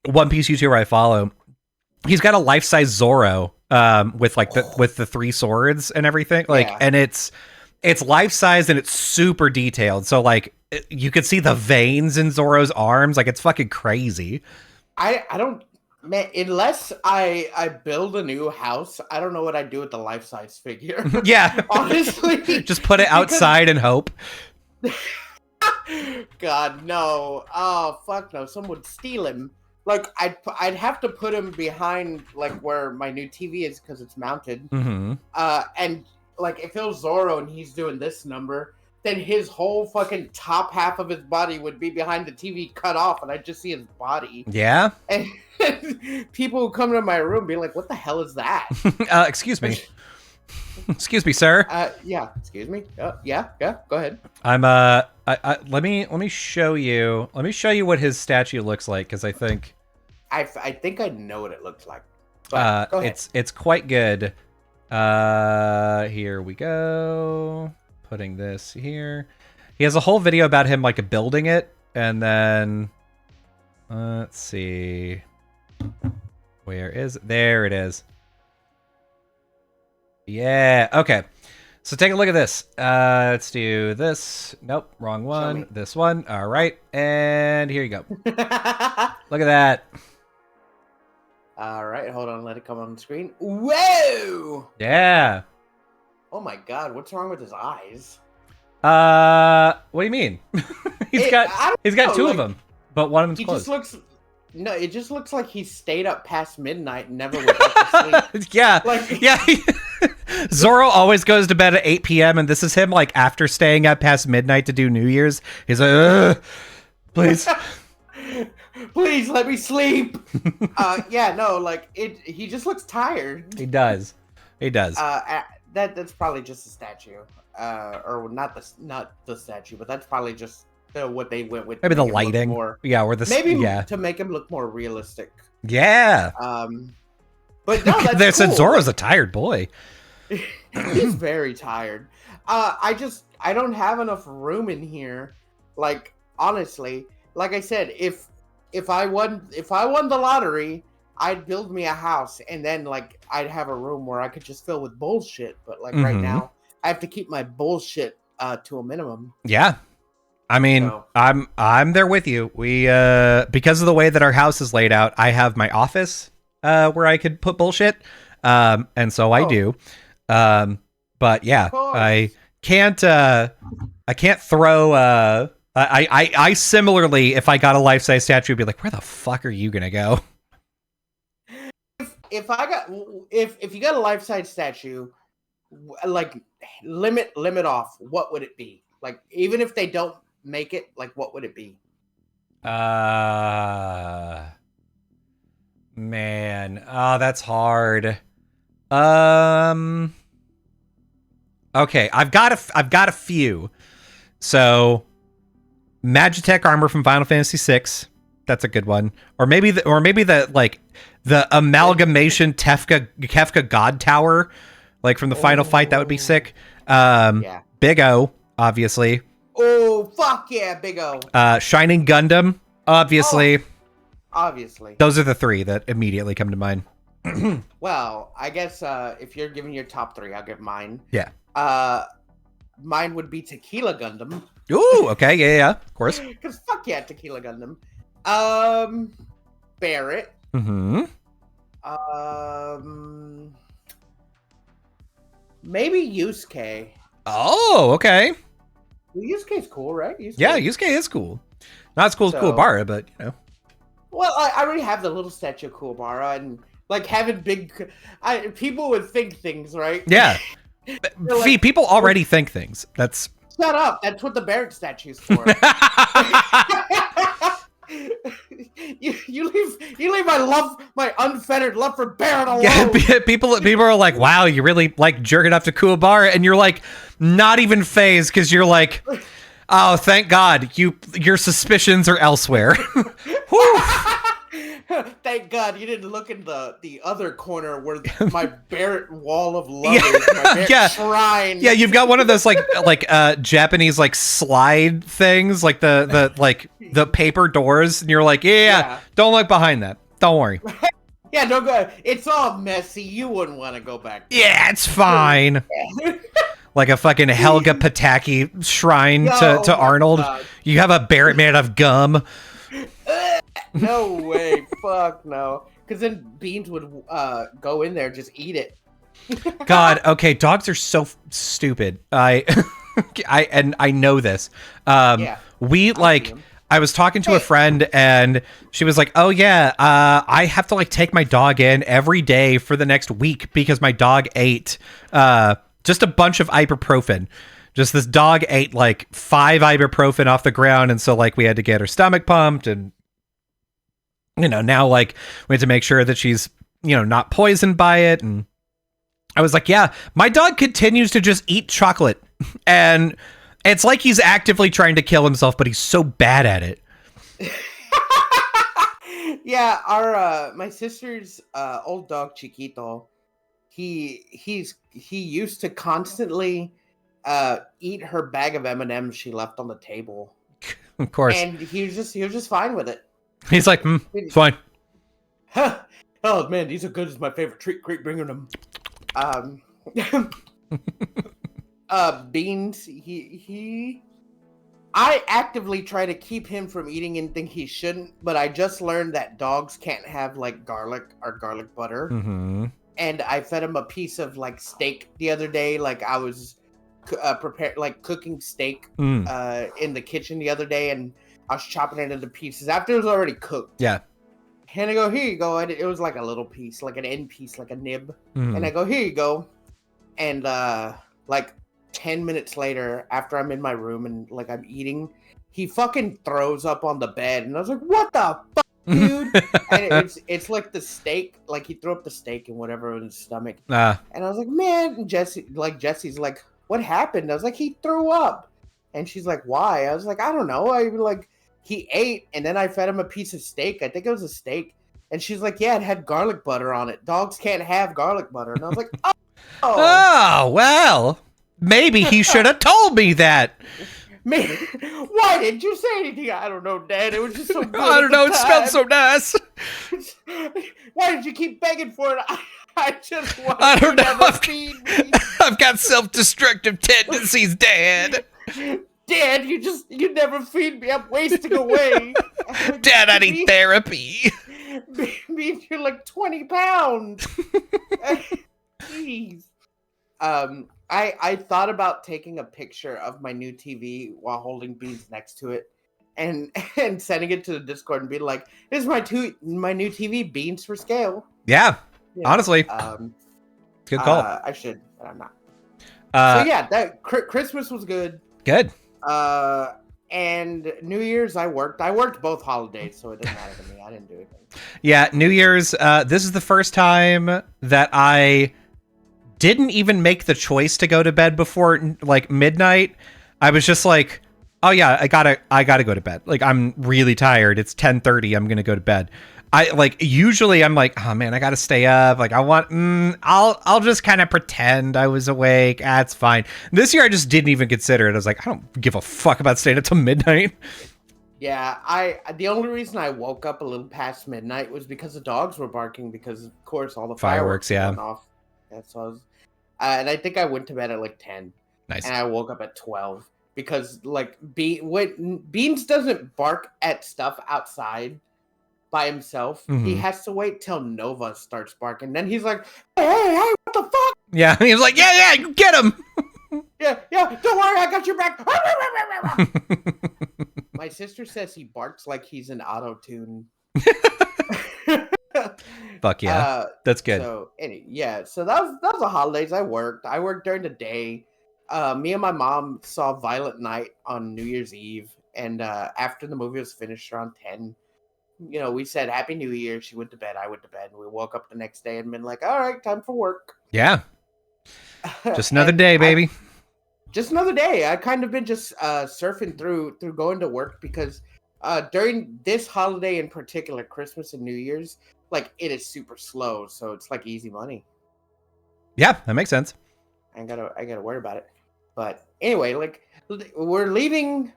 One Piece YouTuber I follow. He's got a life-size Zoro with like with the 3 swords and everything. Like, yeah. And it's life-size and it's super detailed. So like you could see the veins in Zoro's arms. Like, it's fucking crazy. I don't, man, unless I build a new house, I don't know what I'd do with the life-size figure. Yeah. Honestly. Just put it outside and hope. God, no. Oh, fuck no. Someone would steal him. Like, I'd have to put him behind, like, where my new TV is because it's mounted. And, like, if it was Zoro and he's doing this number, then his whole fucking top half of his body would be behind the TV cut off, and I'd just see his body. Yeah? And people would come to my room and be like, what the hell is that? Excuse me. Excuse me, sir. Yeah, excuse me. Yeah, go ahead. I'm let me show you. Let me show you what his statue looks like, because I think I think I know what it looks like. But go ahead. It's quite good. Here we go. Putting this here. He has a whole video about him like building it, and then let's see. Where is it? There it is. Yeah, okay. So take a look at this. Let's do this. Nope, wrong one. This one. All right. And here you go. Look at that. All right, hold on. Let it come on the screen. Whoa! Yeah. Oh my God, what's wrong with his eyes? What do you mean? he's got 2 of them, but one of them's closed. No, it just looks like he stayed up past midnight and never went back to sleep. Yeah, like, yeah. Zoro always goes to bed at 8 p.m. and this is him like after staying up past midnight to do New Year's. He's like, please. Please let me sleep. Yeah, no, like he just looks tired. He does. That's probably just a statue. Or not the statue, but that's probably just what they went with. Maybe the lighting. To make him look more realistic. Yeah. But no, that's they cool. said Zoro's a tired boy. He's very tired. I don't have enough room in here. Like, honestly, like I said, if I won the lottery, I'd build me a house and then like I'd have a room where I could just fill with bullshit. But like right now, I have to keep my bullshit to a minimum. Yeah. I mean, so. I'm there with you. We because of the way that our house is laid out, I have my office where I could put bullshit. And so I do. But yeah, I can't throw I similarly, if I got a life-size statue, would be like, where the fuck are you gonna go? If you got a life-size statue, like limit off, what would it be? Like, even if they don't make it, like, what would it be? Man, that's hard. Okay, I've got a few. So, Magitech armor from Final Fantasy VI, that's a good one. Or maybe the amalgamation Kefka God Tower Like from the final fight, that would be sick. Yeah. Big O, obviously. Oh, fuck yeah, Big O. Shining Gundam, obviously. Oh, obviously. Those are the three that immediately come to mind. Well, I guess if you're giving your top 3, I'll give mine. Yeah. Mine would be Tequila Gundam. Ooh, okay, yeah, of course. Because fuck yeah, Tequila Gundam. Barrett. Mm-hmm. Maybe Yusuke. Oh, okay. Well, Yusuke's cool, right? Yeah, Yusuke is cool. Not as cool as Kuwabara, but, you know. Well, I already have the little statue of Kuwabara, and, like, having big... people would think things, right? Yeah. Like, people already think things. That's... Shut up. That's what the Barrett statue's for. you leave my unfettered love for Barrett alone. Yeah, people are like, wow, you really like jerking off to Kuwabara, and you're like, not even phased, because you're like, oh, thank God, your suspicions are elsewhere. Thank God you didn't look in the other corner where my Barrett wall of love is, my Barrett shrine. Yeah, you've got one of those like Japanese like slide things, like the paper doors, and you're like, yeah, don't look behind that. Don't worry. Yeah, don't go. It's all messy. You wouldn't want to go back there. Yeah, it's fine. Like a fucking Helga Pataki shrine to Arnold. God. You have a Barrett made out of gum. No way. Fuck no. Because then Beans would go in there and just eat it. God, okay, dogs are so stupid. I know this. I was talking to a friend, and she was like, oh yeah, I have to like take my dog in every day for the next week because my dog ate just a bunch of ibuprofen. Just this dog ate like 5 ibuprofen off the ground, and so like we had to get her stomach pumped, and you know, now like we had to make sure that she's, you know, not poisoned by it. And I was like, yeah, my dog continues to just eat chocolate, and it's like he's actively trying to kill himself, but he's so bad at it. Yeah, our my sister's old dog Chiquito, he used to constantly eat her bag of M&Ms she left on the table. Of course. And he was just fine with it. He's like, it's fine. Huh. Oh man, these are good as my favorite treat. Great bringing them. Beans, I actively try to keep him from eating anything he shouldn't, but I just learned that dogs can't have like garlic or garlic butter. Mm-hmm. And I fed him a piece of like steak the other day. Like I was cooking steak in the kitchen the other day, and I was chopping it into pieces after it was already cooked. Yeah. And I go, here you go. And it was like a little piece, like an end piece, like a nib. Mm. And I go, here you go. And like 10 minutes later, after I'm in my room and like I'm eating, he fucking throws up on the bed. And I was like, what the fuck, dude? And it's like the steak, like he threw up the steak and whatever in his stomach. And I was like, man, and Jesse's like, what happened? I was like, he threw up. And she's like, why? I was like, I don't know. He ate, and then I fed him a piece of steak. I think it was a steak. And she's like, yeah, it had garlic butter on it. Dogs can't have garlic butter. And I was like, oh. Oh, well, maybe he should have told me that. Man, why didn't you say anything? I don't know, Dad. It was just so good. I don't know. It smelled so nice. Why did you keep begging for it? I just want I don't to know. never feed me. I've got self-destructive tendencies, Dad. Dad, you never feed me. I'm wasting away. Dad, I need therapy. Means you're like 20 pounds. Jeez. I thought about taking a picture of my new TV while holding Beans next to it, and sending it to the Discord and being like, "This is my new TV, Beans for scale." Yeah, you know, honestly, good call. I should, but I'm not. So yeah, that Christmas was good. Good. And New Year's I worked. I worked both holidays, so it didn't matter to me. I didn't do anything. Yeah, New Year's. This is the first time that I didn't even make the choice to go to bed before like midnight. I was just like, oh yeah, I gotta go to bed. Like I'm really tired. It's 10:30. I'm gonna go to bed. I like usually I'm like, oh man, I gotta stay up. Like I want, I'll just kind of pretend I was awake. It's fine. This year I just didn't even consider it. I was like, I don't give a fuck about staying up till midnight. Yeah, the only reason I woke up a little past midnight was because the dogs were barking because of course all the fireworks Yeah. went off. Yeah, so I was, and I think I went to bed at like 10. Nice. And I woke up at 12 because like Beans doesn't bark at stuff outside by himself. He has to wait till Nova starts barking. Then he's like, hey, what the fuck? Yeah, he was like, yeah, you get him. Yeah, don't worry, I got your back. My sister says he barks like he's an auto-tune. Fuck yeah, that's good. So so that was the holidays. I worked during the day. Me and my mom saw Violent Night on New Year's Eve, and after the movie was finished around 10, we said Happy New Year. She went to bed, I went to bed, and we woke up the next day and been like, all right, time for work. Yeah, just another day, baby. Just another day. I kind of been just surfing through going to work because during this holiday in particular, Christmas and New Year's, like it is super slow, so it's like easy money. Yeah, that makes sense. I gotta worry about it. But anyway, like we're leaving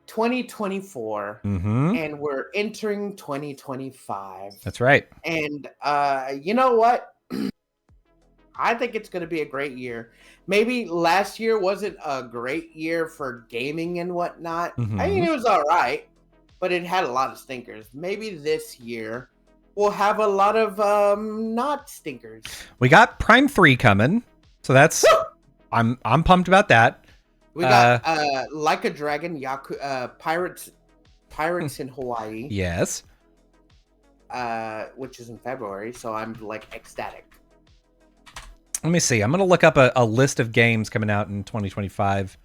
2024 and we're entering 2025. That's right. And you know what? I think it's going to be a great year. Maybe last year wasn't a great year for gaming and whatnot. I mean, it was all right, but it had a lot of stinkers. Maybe this year we'll have a lot of not stinkers. We got Prime 3 coming, so that's I'm pumped about that. We got Like a Dragon, Pirates in Hawaii. Yes. Which is in February, so I'm like ecstatic. Let me see. I'm going to look up a list of games coming out in 2025.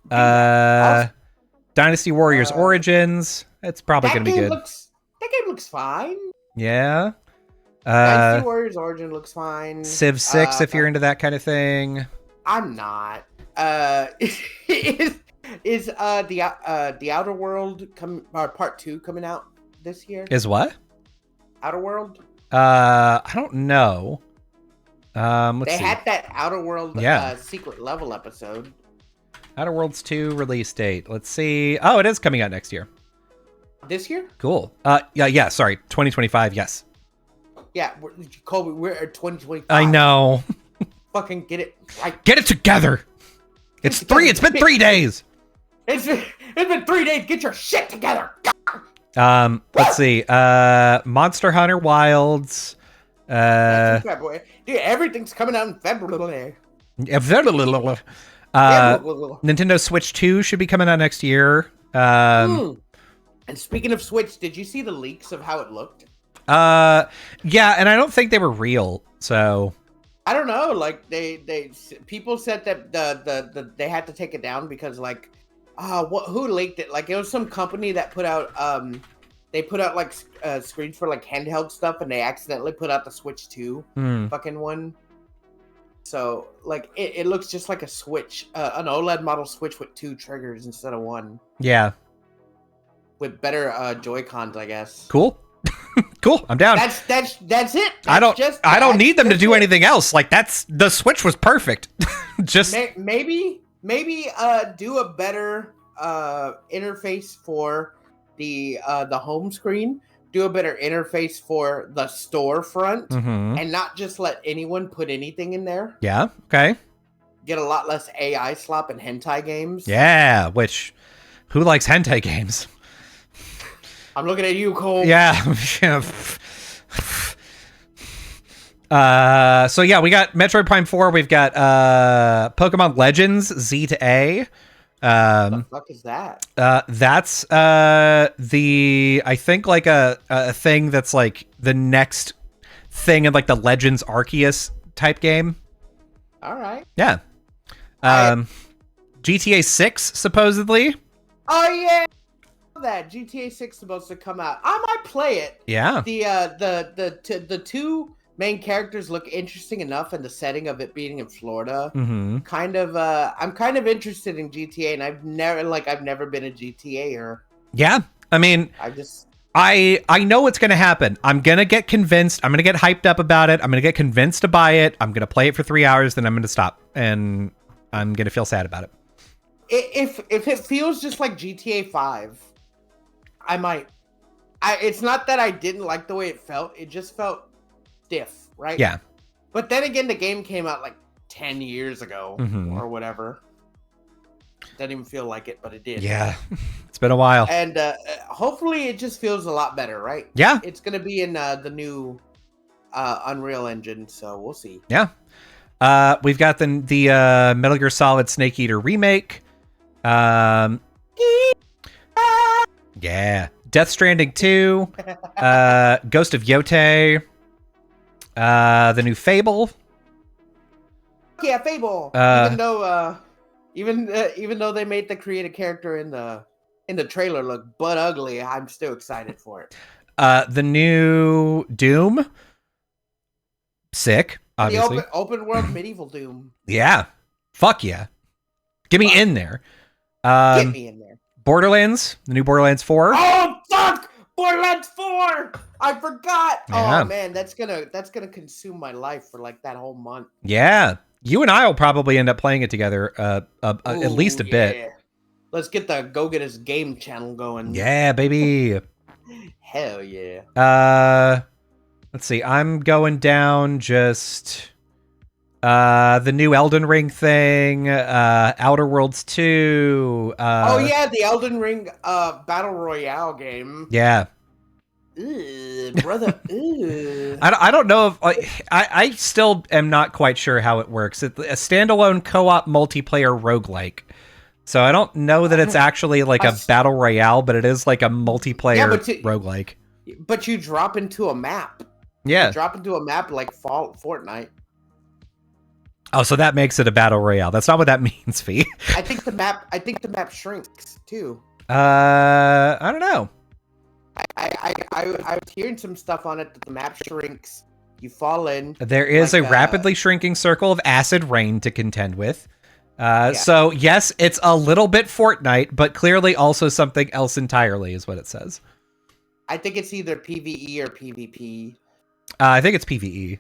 Dynasty Warriors Origins. It's probably going to be good. That game looks fine. Yeah. Dynasty Warriors Origin looks fine. Civ 6, if you're into that kind of thing. I'm not. Is the Outer World Part 2 coming out this year? Is what? Outer World? I don't know. Let's see. Had that Outer World secret level episode. Outer Worlds 2 release date. Let's see. Oh, it is coming out next year. This year? Cool. Yeah, sorry. 2025, yes. Yeah, Colby, we're at 2025. I know. Fucking get it right. Get it together. It's been 3 days. It's been 3 days. Get your shit together. Let's see. Monster Hunter Wilds. February. Dude, everything's coming out in February. Nintendo Switch 2 should be coming out next year. And speaking of Switch, did you see the leaks of how it looked? Yeah, and I don't think they were real. So I don't know. Like people said that they had to take it down because like, who leaked it? Like it was some company that put out they put out like screens for like handheld stuff, and they accidentally put out the Switch 2 fucking one. So like it looks just like a Switch, an OLED model Switch with 2 triggers instead of 1. Yeah. With better Joy-Cons, I guess. Cool. Cool. I'm down. That's it. I don't need them to do anything else. Like the Switch was perfect. Just maybe do a better interface for the home screen. Do a better interface for the storefront, and not just let anyone put anything in there. Yeah. Okay. Get a lot less AI slop and hentai games. Yeah. Which, who likes hentai games? I'm looking at you, Cole. Yeah. So yeah, we got Metroid Prime 4. We've got Pokemon Legends Z to A. What the fuck is that? That's I think like a thing that's like the next thing in like the Legends Arceus type game. All right. Yeah. GTA 6 supposedly. Oh yeah. That GTA 6 supposed to come out. I might play it. Yeah. The 2 main characters look interesting enough, and the setting of it being in Florida. I'm kind of interested in GTA, and I've never been a GTA-er. Yeah. I mean, I know what's going to happen. I'm going to get convinced. I'm going to get hyped up about it. I'm going to get convinced to buy it. I'm going to play it for 3 hours, then I'm going to stop. And I'm going to feel sad about it. If it feels just like GTA 5, I might. It's not that I didn't like the way it felt. It just felt stiff, right? Yeah. But then again, the game came out like 10 years ago or whatever. Doesn't even feel like it, but it did. Yeah. It's been a while. And hopefully it just feels a lot better, right? Yeah. It's going to be in the new Unreal Engine, so we'll see. Yeah. We've got the Metal Gear Solid Snake Eater remake. Yeah. Death Stranding 2. Ghost of Yote. The new Fable. Yeah, Fable. Even though they made the creative character in the trailer look butt ugly, I'm still excited for it. The new Doom. Sick, obviously. The open world medieval Doom. Yeah. Fuck yeah. Get me in there. Get me in there. Borderlands, the new Borderlands 4. Oh fuck! Borderlands 4! I forgot. Yeah. Oh man, that's gonna consume my life for like that whole month. Yeah. You and I will probably end up playing it together at least a bit. Let's get the Go Get Us game channel going. Yeah, baby. Hell yeah. Let's see. I'm going down just the new Elden Ring thing, Outer Worlds 2. Oh yeah, the Elden Ring Battle Royale game. Yeah. Ew, brother. Ew. I don't know if I still am not quite sure how it works. It's a standalone co-op multiplayer roguelike. So I don't know that it's actually like a battle royale, but it is like a multiplayer roguelike. But you drop into a map. Yeah. You drop into a map like Fortnite. Oh, so that makes it a battle royale. That's not what that means, Fee. I think the map shrinks too. I don't know. I was hearing some stuff on it that the map shrinks. You fall in. There is a rapidly shrinking circle of acid rain to contend with. So yes, it's a little bit Fortnite, but clearly also something else entirely is what it says. I think it's either PvE or PvP. I think it's PvE.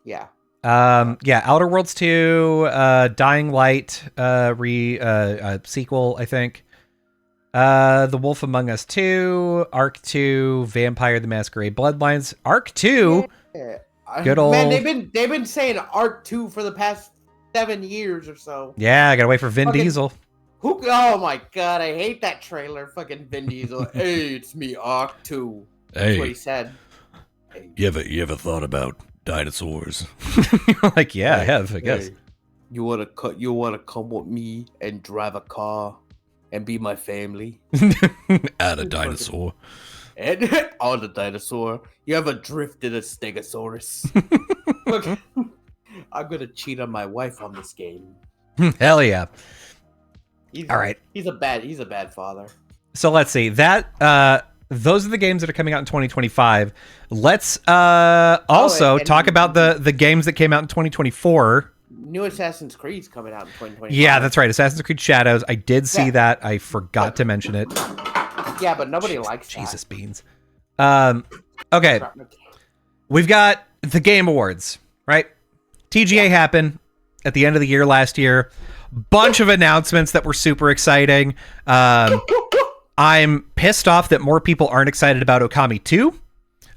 Yeah. Outer Worlds 2, Dying Light, sequel, I think. The Wolf Among Us 2, Ark 2, Vampire the Masquerade Bloodlines, Ark 2. Yeah. Good old man. They've been saying Ark 2 for the past 7 years or so. Yeah, I gotta wait for Vin Diesel. Oh my god, I hate that trailer. Fucking Vin Diesel. Hey, it's me, Ark 2. That's what he said. Hey. You ever thought about dinosaurs? Like, yeah, I have, I guess. Hey, you wanna come with me and drive a car and be my family? Add a dinosaur. And on the dinosaur. You ever drifted a Stegosaurus? Look, I'm gonna cheat on my wife on this game. Hell yeah. All right. He's a bad father. So let's see. Those are the games that are coming out in 2025. Let's also talk about the games that came out in 2024. New Assassin's Creed's coming out in 2025. Yeah, that's right. Assassin's Creed Shadows. I did see that. I forgot to mention it. Yeah, but nobody likes Jesus beans. Okay. We've got the Game Awards, right? TGA happened at the end of the year last year. Bunch of announcements that were super exciting. I'm pissed off that more people aren't excited about Okami 2. Oh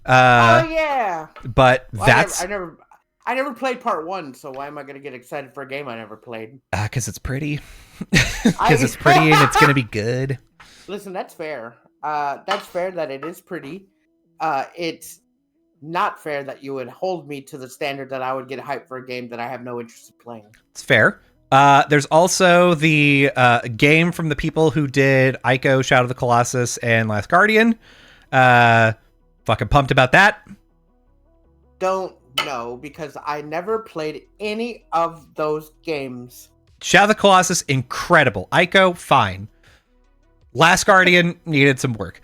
yeah. But that's I never played part 1, so why am I gonna get excited for a game I never played? Because it's pretty. Because it's pretty and it's gonna be good. Listen, that's fair. That's fair that it is pretty. It's not fair that you would hold me to the standard that I would get hyped for a game that I have no interest in playing. It's fair. There's also the game from the people who did Ico, Shadow of the Colossus, and Last Guardian. Fucking pumped about that. Don't know, because I never played any of those games. Shadow of the Colossus, incredible. Ico, fine. Last Guardian needed some work.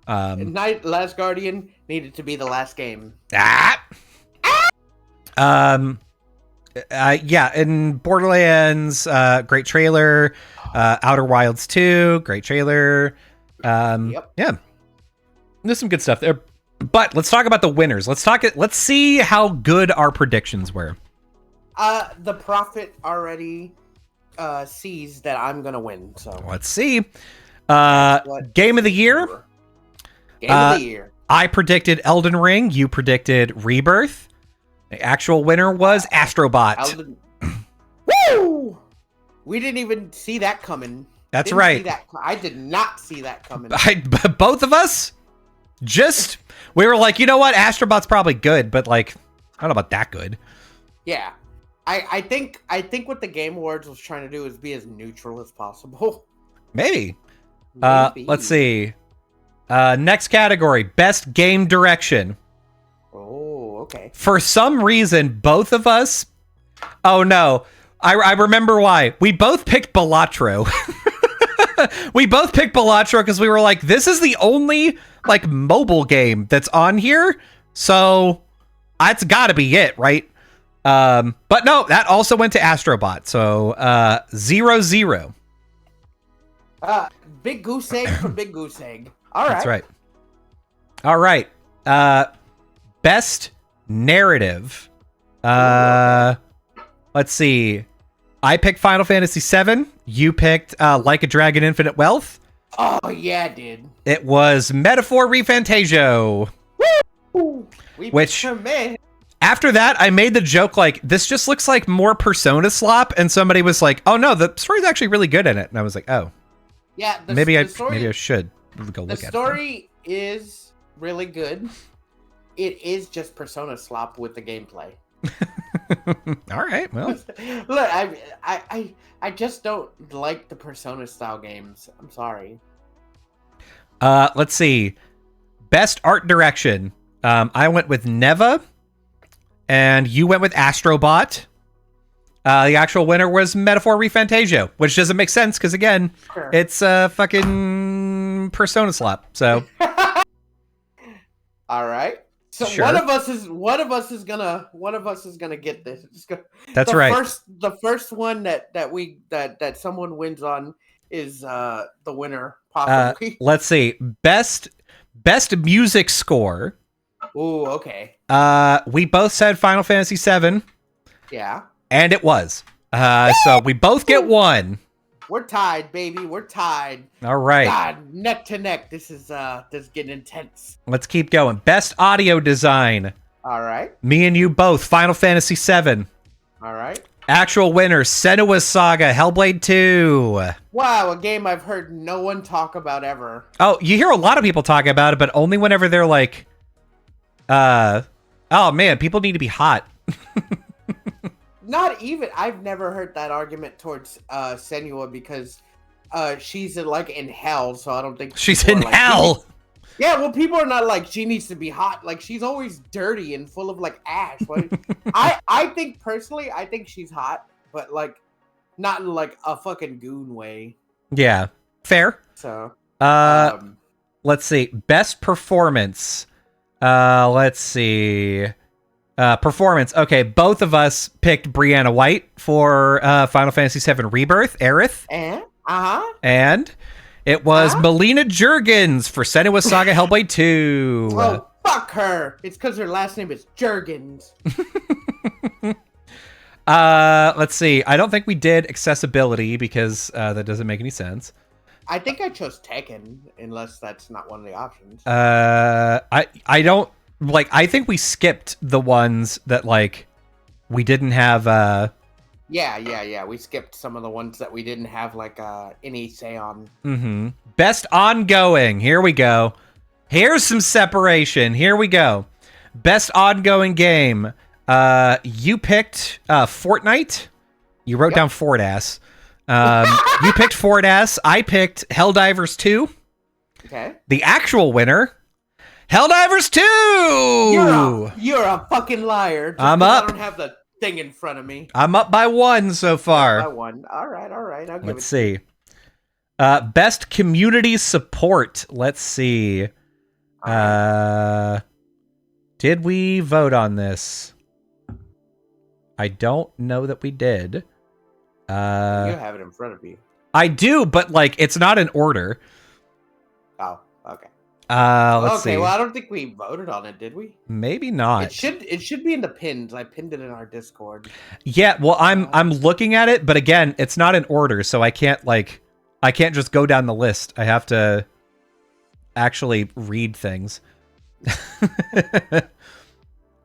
Last Guardian needed to be the last game. In Borderlands, great trailer. Outer Wilds 2, great trailer. Yeah. There's some good stuff there. But let's talk about the winners. Let's see how good our predictions were. The Prophet already sees that I'm gonna win. So Let's see. Game of the year. Game of the year. I predicted Elden Ring. You predicted Rebirth. The actual winner was Astrobot. Woo! We didn't even see that coming. That's right. I did not see that coming. Both of us, we were like, you know what? Astrobot's probably good, but like, I don't know about that good. Yeah. I think what the Game Awards was trying to do is be as neutral as possible. Maybe. Let's see. Next category, best game direction. Oh, okay. For some reason, both of us. Oh no, I remember why. We both picked Balatro. We both picked Balatro because we were like, this is the only like mobile game that's on here, so that's got to be it, right? But no, that also went to Astrobot. So 0-0. Big goose egg for big goose egg. All right. That's right. All right. Best narrative. Let's see. I picked Final Fantasy VII. You picked Like a Dragon Infinite Wealth. Oh, yeah, dude. It was Metaphor Refantasio. Woo! After that, I made the joke like, this just looks like more Persona slop. And somebody was like, oh no, the story's actually really good in it. And I was like, oh. Yeah, maybe I should go look at it. The story is really good. It is just Persona slop with the gameplay. All right, well. Look, I just don't like the Persona style games. I'm sorry. Let's see. Best art direction. I went with Neva, and you went with Astrobot. The actual winner was Metaphor Refantasio, which doesn't make sense because again, Sure. It's a fucking Persona slap. So, all right. So sure. one of us is gonna get this. That's right. The first one that someone wins on is the winner possibly. Let's see. Best music score. Ooh, okay. We both said Final Fantasy VII. Yeah. And it was. So we both get one. We're tied, baby. We're tied. All right. God, neck to neck. This is getting intense. Let's keep going. Best audio design. All right. Me and you both. Final Fantasy VII. All right. Actual winner, Senua's Saga, Hellblade 2. Wow, a game I've heard no one talk about ever. Oh, you hear a lot of people talking about it, but only whenever they're like, oh man, people need to be hot. Not even. I've never heard that argument towards Senua because she's in hell, so I don't think she's in hell. Yeah, well, people are not like she needs to be hot. Like she's always dirty and full of like ash. Like, I think personally, I think she's hot, but like not in like a fucking goon way. Yeah, fair. So, let's see. Best performance. Let's see. Performance. Okay, both of us picked Brianna White for Final Fantasy VII Rebirth, Aerith. And it was Melina Juergens for Senua's Saga Hellblade 2. Oh, fuck her. It's because her last name is Juergens. Let's see. I don't think we did accessibility because that doesn't make any sense. I think I chose Tekken, unless that's not one of the options. I don't... Like, I think we skipped the ones that, like, we didn't have, Yeah. We skipped some of the ones that we didn't have, like, any say on. Mm-hmm. Best ongoing. Here we go. Here's some separation. Here we go. Best ongoing game. You picked, Fortnite. You wrote down Fortass. You picked Fortass. I picked Helldivers 2. Okay. The actual winner... Helldivers 2! You're a fucking liar. I'm up. I don't have the thing in front of me. I'm up by 1 so far. By 1. All right. Let's see. Best community support. Let's see. Did we vote on this? I don't know that we did. You have it in front of you. I do, but like it's not in order. Oh, okay. Let's see. Okay, well, I don't think we voted on it, did we? Maybe not. It should be in the pins. I pinned it in our Discord. Yeah, well, I'm looking at it, but again, it's not in order, so I can't just go down the list. I have to actually read things. Yeah,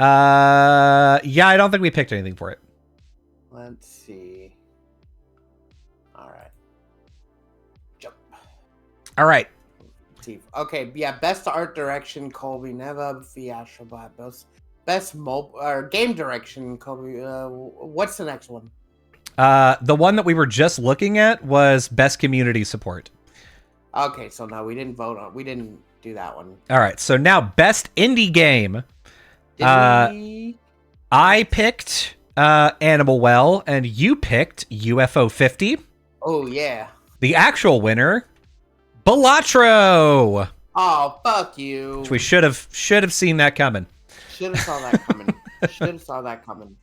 I don't think we picked anything for it. Let's see. All right. Jump. All right. Okay, yeah, best art direction, Colby Neva, Fiasco, best mobile or game direction, Colby. What's the next one? The one that we were just looking at was best community support. Okay, so no, we didn't do that one. All right, so now best indie game. I picked Animal Well, and you picked UFO 50. Oh yeah. The actual winner, Balatro. Oh, fuck you. Which we should have seen that coming. Should have saw that coming.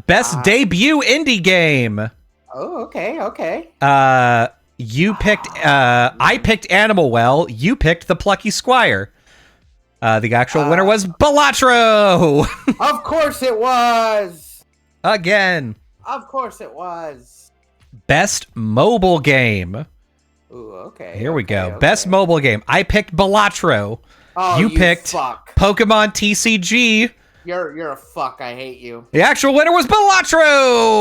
Best debut indie game. Oh, okay. You picked I picked Animal Well, you picked The Plucky Squire. The actual winner was Balatro. Of course it was. Again. Of course it was. Best mobile game. Ooh, okay. Here we go. Okay. Best mobile game. I picked Balatro. Oh, you picked fuck. Pokemon TCG. You're a fuck. I hate you. The actual winner was Balatro.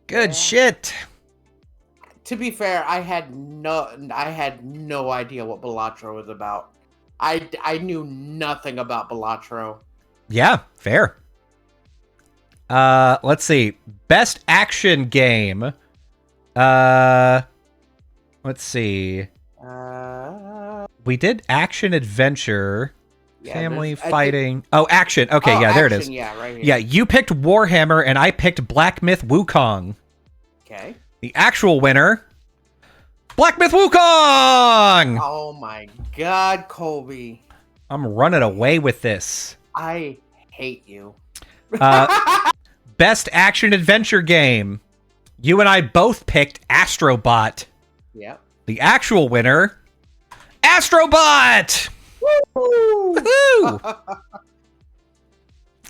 Good shit. To be fair, I had no idea what Balatro was about. I knew nothing about Balatro. Yeah, fair. Let's see. Best action game. Let's see. We did action adventure. Yeah, family fighting. Action. Okay, yeah, there action, it is. Yeah, right here. Yeah, you picked Warhammer and I picked Black Myth Wukong. Okay. The actual winner, Black Myth Wukong! Oh my god, Colby. I'm running away with this. I hate you. Best action adventure game. You and I both picked Astrobot. Yep. The actual winner, Astrobot! Woo! Woohoo!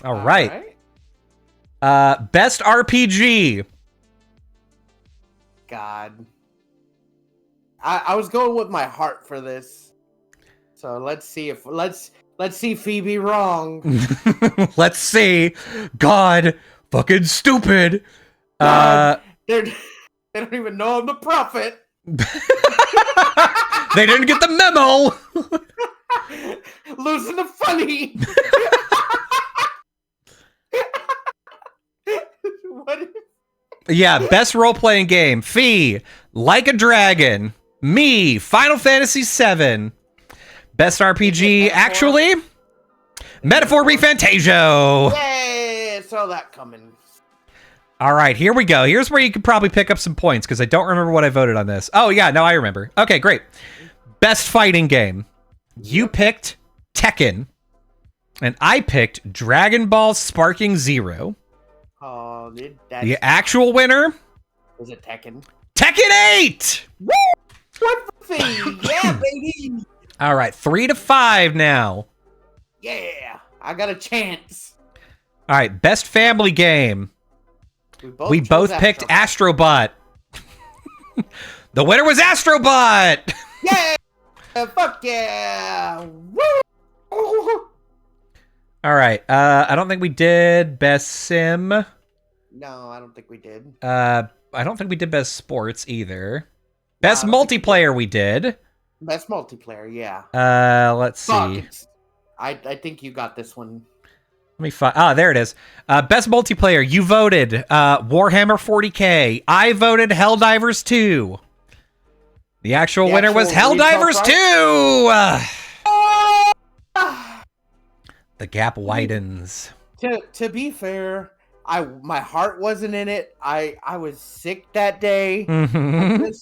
All right. Best RPG. God. I was going with my heart for this. So let's see Phoebe wrong. Let's see. God, fucking stupid. God, they don't even know I'm the prophet. They didn't get the memo. Losing the funny. What? Yeah, best role-playing game. Fee, Like a Dragon. Me, Final Fantasy VII. Best RPG, actually, Metaphor Refantasio. Yay! Saw that coming. All right, here we go. Here's where you could probably pick up some points, because I don't remember what I voted on this. Oh, yeah, no, I remember. Okay, great. Best fighting game. You picked Tekken, and I picked Dragon Ball Sparking Zero. Oh, the actual winner? Was it Tekken? Tekken 8! Woo! What the thing? Yeah, baby! All right, 3-5 now. Yeah, I got a chance. All right, best family game. We both picked Astrobot. The winner was Astrobot! Yeah! Fuck yeah! Woo! All right, I don't think we did best sim. No, I don't think we did. I don't think we did best sports either. Best multiplayer we did. Best multiplayer, yeah. Let's see. I think you got this one. Let me find. Ah, there it is. Best multiplayer. You voted Warhammer 40K. I voted Helldivers 2. The actual winner was Helldivers 2. The gap widens. To be fair, my heart wasn't in it. I was sick that day. Mm-hmm.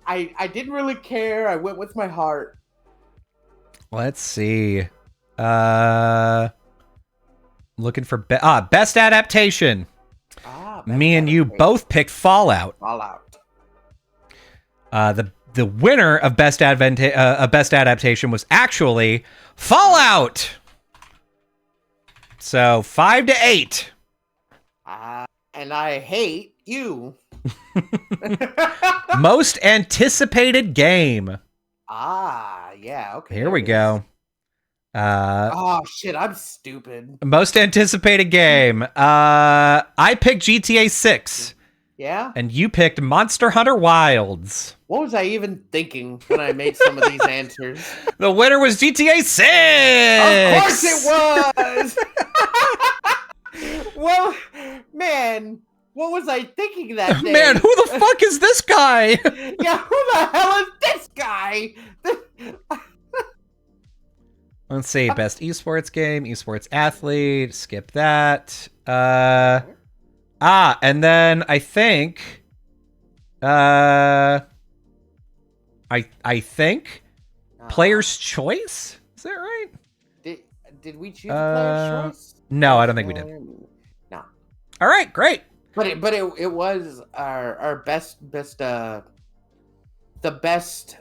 I didn't really care. I went with my heart. Let's see. Looking for best adaptation. Me and you both picked Fallout. The winner of best adaptation was actually Fallout. So 5-8. And I hate you. Most anticipated game. Yeah, okay. Here we go. Oh shit, I'm stupid. Most anticipated game. I picked GTA 6. Yeah? And you picked Monster Hunter Wilds. What was I even thinking when I made some of these answers? The winner was GTA 6! Of course it was! Well, man, what was I thinking that day? Man, who the fuck is this guy? Yeah, who the hell is this guy? Let's see. Best esports game, esports athlete. Skip that. And then I think, I think, Player's Choice. Is that right? Did we choose Player's Choice? No, I don't think we did. No. All right, great. But it was our best the best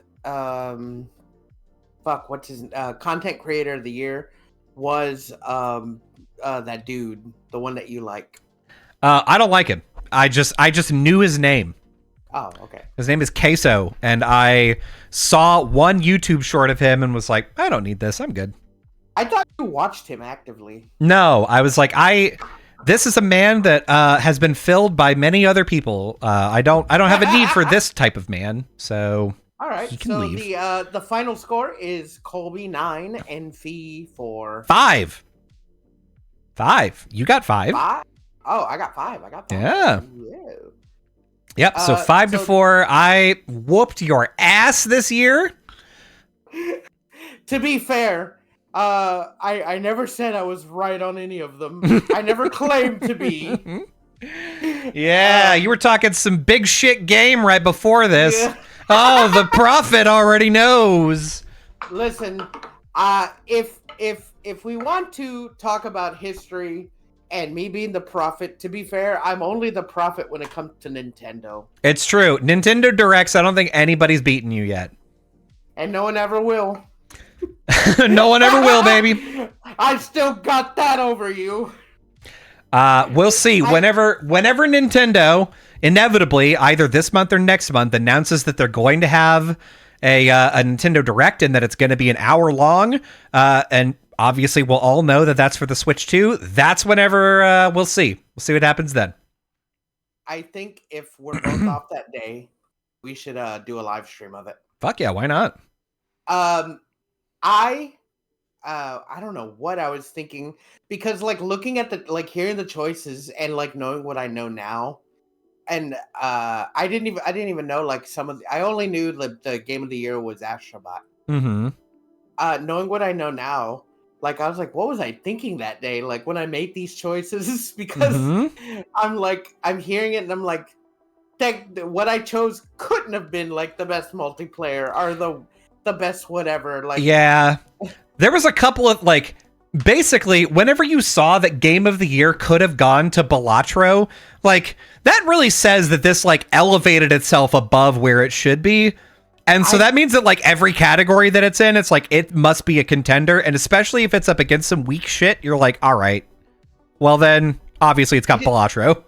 what's his content creator of the year was that dude, the one that you like. I don't like him. I just knew his name. Oh, okay. His name is Queso, and I saw one YouTube short of him and was like, I don't need this. I'm good. I thought you watched him actively. No, I was like, this is a man that has been filled by many other people. I don't have a need for this type of man. So all right. you can So leave. the final score is Colby 9 and Fee 4. 5. You got 5. 5? Oh, I got 5. Yeah. Whoa. Yep. So 5-4. I whooped your ass this year. To be fair, I never said I was right on any of them. I never claimed to be. Yeah, you were talking some big shit game right before this. Yeah. Oh, the prophet already knows. Listen, if we want to talk about history and me being the prophet, to be fair, I'm only the prophet when it comes to Nintendo. It's true. Nintendo Directs, I don't think anybody's beaten you yet. And no one ever will. No one ever will, baby. I still got that over you. We'll see. Whenever Nintendo inevitably, either this month or next month, announces that they're going to have a Nintendo Direct and that it's going to be an hour long, and obviously we'll all know that that's for the Switch 2. That's whenever we'll see. We'll see what happens then. I think if we're both off that day, we should do a live stream of it. Fuck yeah, why not? I don't know what I was thinking, because like looking at hearing the choices and like knowing what I know now, and I didn't even know like some of I only knew the game of the year was Astrobot. Mm-hmm. Knowing what I know now, like I was like, what was I thinking that day? Like when I made these choices, because I'm hearing it and I'm like, what I chose couldn't have been like the best multiplayer or the best whatever. Like, yeah, there was a couple of like, basically whenever you saw that game of the year could have gone to Balatro, like that really says that this like elevated itself above where it should be. And so that means that like every category that it's in, it's like it must be a contender. And especially if it's up against some weak shit, you're like, all right, well then obviously it's got Balatro.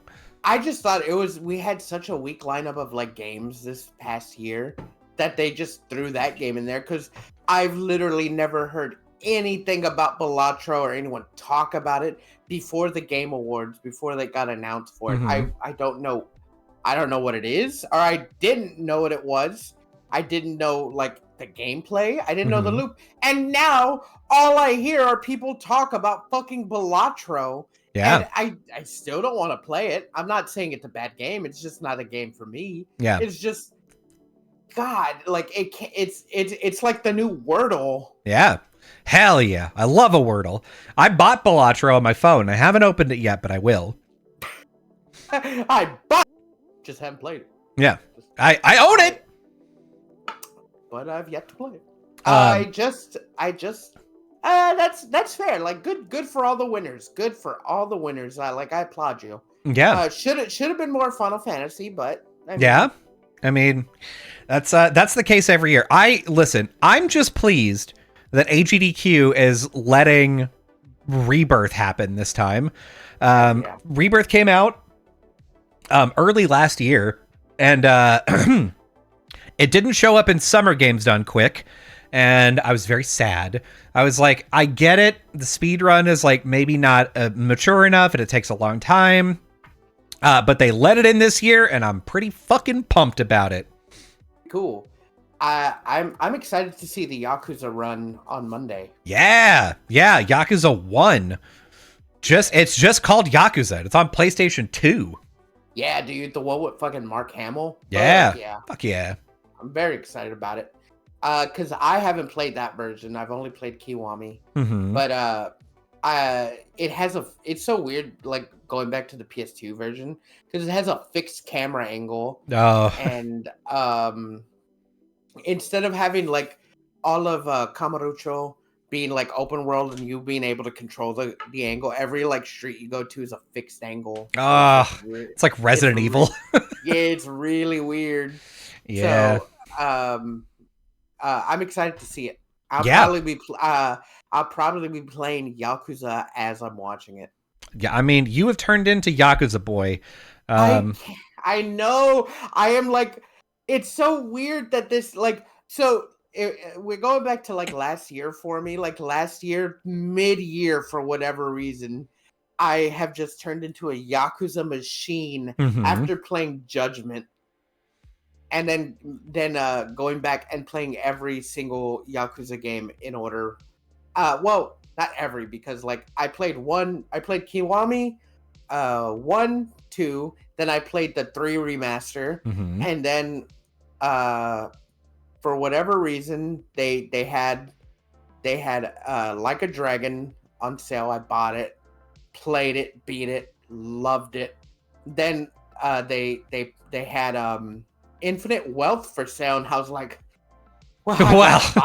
I just thought we had such a weak lineup of like games this past year that they just threw that game in there, because I've literally never heard anything about Balatro or anyone talk about it before the Game Awards, before they got announced for it. I don't know what it is, or I didn't know what it was. I didn't know like the gameplay. I didn't know the loop. And now all I hear are people talk about fucking Balatro. Yeah. And I still don't want to play it. I'm not saying it's a bad game. It's just not a game for me. Yeah. It's just, God, like it's like the new Wordle. Yeah. Hell yeah. I love a Wordle. I bought Balatro on my phone. I haven't opened it yet, but I will. Just haven't played it. Yeah. I own it. But I've yet to play it. That's fair. Like good for all the winners. Good for all the winners. I applaud you. Yeah. Should have been more Final Fantasy, but I mean, yeah. I mean, that's the case every year. I'm just pleased that AGDQ is letting Rebirth happen this time. Rebirth came out early last year, and it didn't show up in Summer Games Done Quick, and I was very sad. I was like, I get it. The speed run is like maybe not mature enough, and it takes a long time. But they let it in this year, and I'm pretty fucking pumped about it. Cool. I'm excited to see the Yakuza run on Monday. Yeah, Yakuza 1. It's just called Yakuza. It's on PlayStation 2. Yeah, dude, the one with fucking Mark Hamill. Yeah. Yeah. Fuck yeah. I'm very excited about it. Because I haven't played that version. I've only played Kiwami. Mm-hmm. But it's so weird, like going back to the PS2 version, because it has a fixed camera angle. Oh. And instead of having like all of Kamurocho being like open world and you being able to control the angle, every like street you go to is a fixed angle. It's like Resident Evil. Yeah, it's really weird. Yeah. So I'm excited to see it. I'll probably be playing Yakuza as I'm watching it. Yeah, I mean, you have turned into Yakuza boy. I know. I am like, it's so weird that this like we're going back to like last year for me. Like last year, mid-year, for whatever reason, I have just turned into a Yakuza machine after playing Judgment. And then going back and playing every single Yakuza game in order. Well, not every, because like I played Kiwami, 1, 2, then I played the 3 remaster, and then for whatever reason they had Like a Dragon on sale. I bought it, played it, beat it, loved it. Then they had Infinite Wealth for sale, and I was like, well, what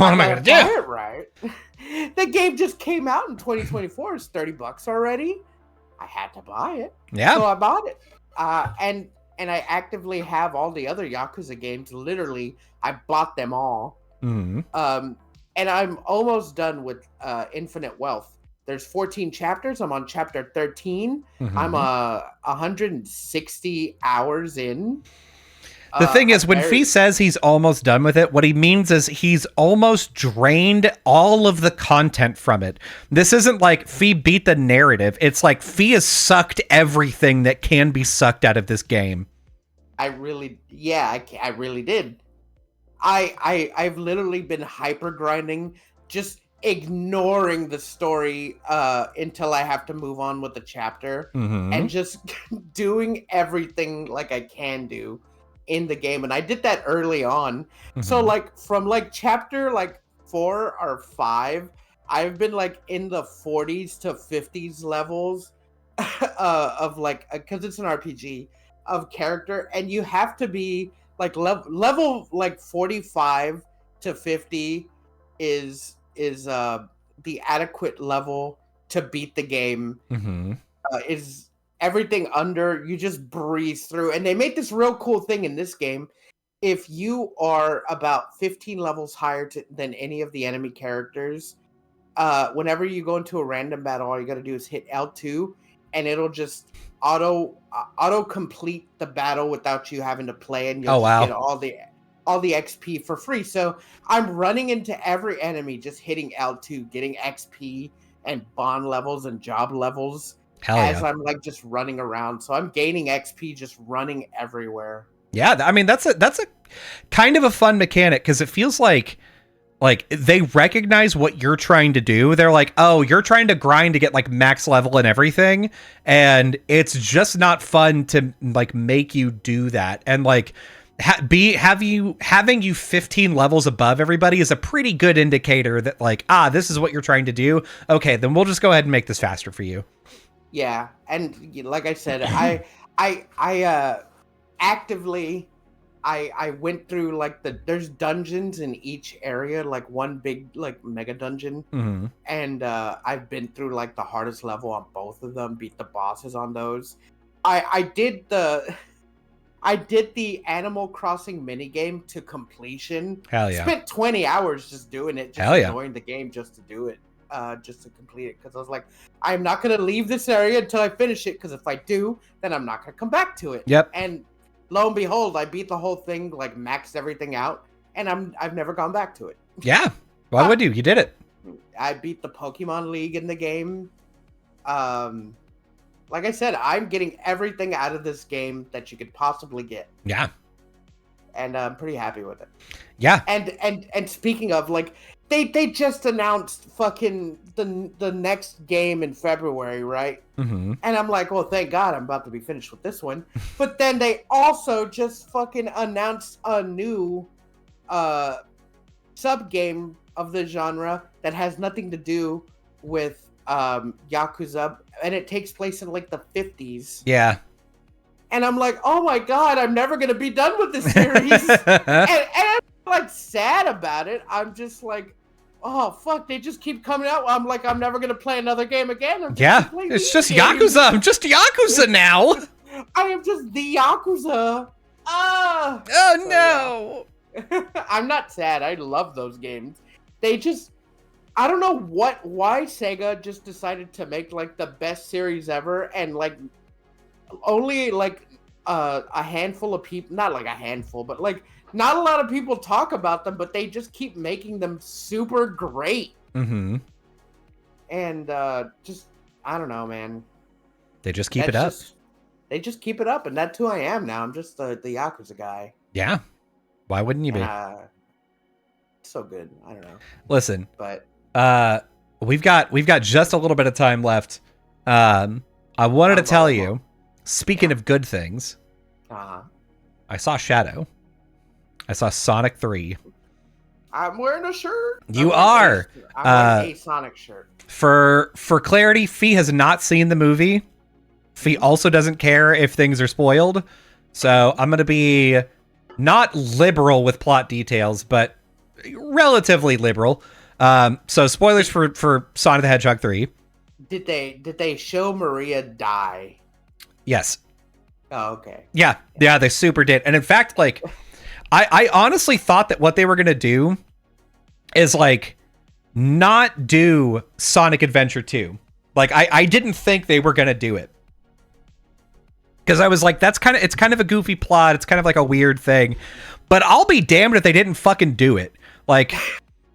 am I gonna do? It right. The game just came out in 2024. It's $30 already. I had to buy it. Yeah. So I bought it. And I actively have all the other Yakuza games. Literally, I bought them all. And I'm almost done with Infinite Wealth. There's 14 chapters. I'm on chapter 13. I'm 160 hours in. The thing is, when Fee says he's almost done with it, what he means is he's almost drained all of the content from it. This isn't like Fee beat the narrative. It's like Fee has sucked everything that can be sucked out of this game. I really did. I've literally been hyper grinding, just ignoring the story until I have to move on with the chapter, and just doing everything like I can do in the game. And I did that early on. So like from like chapter like 4 or 5, I've been like in the 40s to 50s levels of like, because it's an RPG, of character, and you have to be like level like 45 to 50 is the adequate level to beat the game. Is everything under, you just breeze through. And they made this real cool thing in this game. If you are about 15 levels higher than any of the enemy characters, whenever you go into a random battle, all you got to do is hit L2, and it'll just auto complete the battle without you having to play, and you'll get all the XP for free. So I'm running into every enemy, just hitting L2, getting XP and bond levels and job levels. I'm like just running around. So I'm gaining XP just running everywhere. Yeah, I mean that's a kind of a fun mechanic, because it feels like they recognize what you're trying to do. They're like, oh, you're trying to grind to get like max level and everything, and it's just not fun to like make you do that. And like having you 15 levels above everybody is a pretty good indicator that like, this is what you're trying to do. Okay, then we'll just go ahead and make this faster for you. Yeah, and like I said, I actively I went through like there's dungeons in each area, like one big like mega dungeon, and I've been through like the hardest level on both of them, beat the bosses on those. I I did the Animal Crossing minigame to completion. Hell yeah. Spent 20 hours just doing it, just Hell yeah. enjoying the game just to do it, just to complete it. Because I was like, I'm not going to leave this area until I finish it, because if I do, then I'm not going to come back to it. Yep. And lo and behold, I beat the whole thing, like maxed everything out, and I've never gone back to it. Yeah. Why would you? You did it. I beat the Pokemon League in the game. Like I said, I'm getting everything out of this game that you could possibly get. Yeah. And I'm pretty happy with it. Yeah. And speaking of, like, they just announced fucking the next game in February, right? Mm-hmm. And I'm like, well, thank God I'm about to be finished with this one. But then they also just fucking announced a new sub game of the genre that has nothing to do with Yakuza, and it takes place in like the 50s. Yeah. And I'm like, oh my God, I'm never gonna be done with this series. and I'm like sad about it. I'm just like, oh fuck, they just keep coming out. I'm like, I'm never gonna play another game again. It's just Yakuza. I'm just Yakuza now. I am just the Yakuza. Oh So, no. yeah. I'm not sad. I love those games. They just, I don't know why Sega just decided to make like the best series ever, and like only like a handful of people, not like a handful, but like not a lot of people talk about them, but they just keep making them super great. Mm-hmm. And just, I don't know, man. They just keep it up. They just keep it up, and that's who I am now. I'm just the Yakuza guy. Yeah. Why wouldn't you be? So good. I don't know. Listen, But we've got just a little bit of time left. I wanted to tell you, speaking of good things, I saw Shadow. I saw Sonic 3. I'm wearing a shirt. You are. I'm wearing a Sonic shirt. For clarity, Fee has not seen the movie. Fee also doesn't care if things are spoiled. So I'm going to be not liberal with plot details, but relatively liberal. So spoilers for Sonic the Hedgehog 3. Did they show Maria die? Yes. Oh, okay. Yeah, they super did. And in fact, like, I honestly thought that what they were going to do is, like, not do Sonic Adventure 2. Like, I didn't think they were going to do it. Because I was like, it's kind of a goofy plot. It's kind of like a weird thing. But I'll be damned if they didn't fucking do it. Like,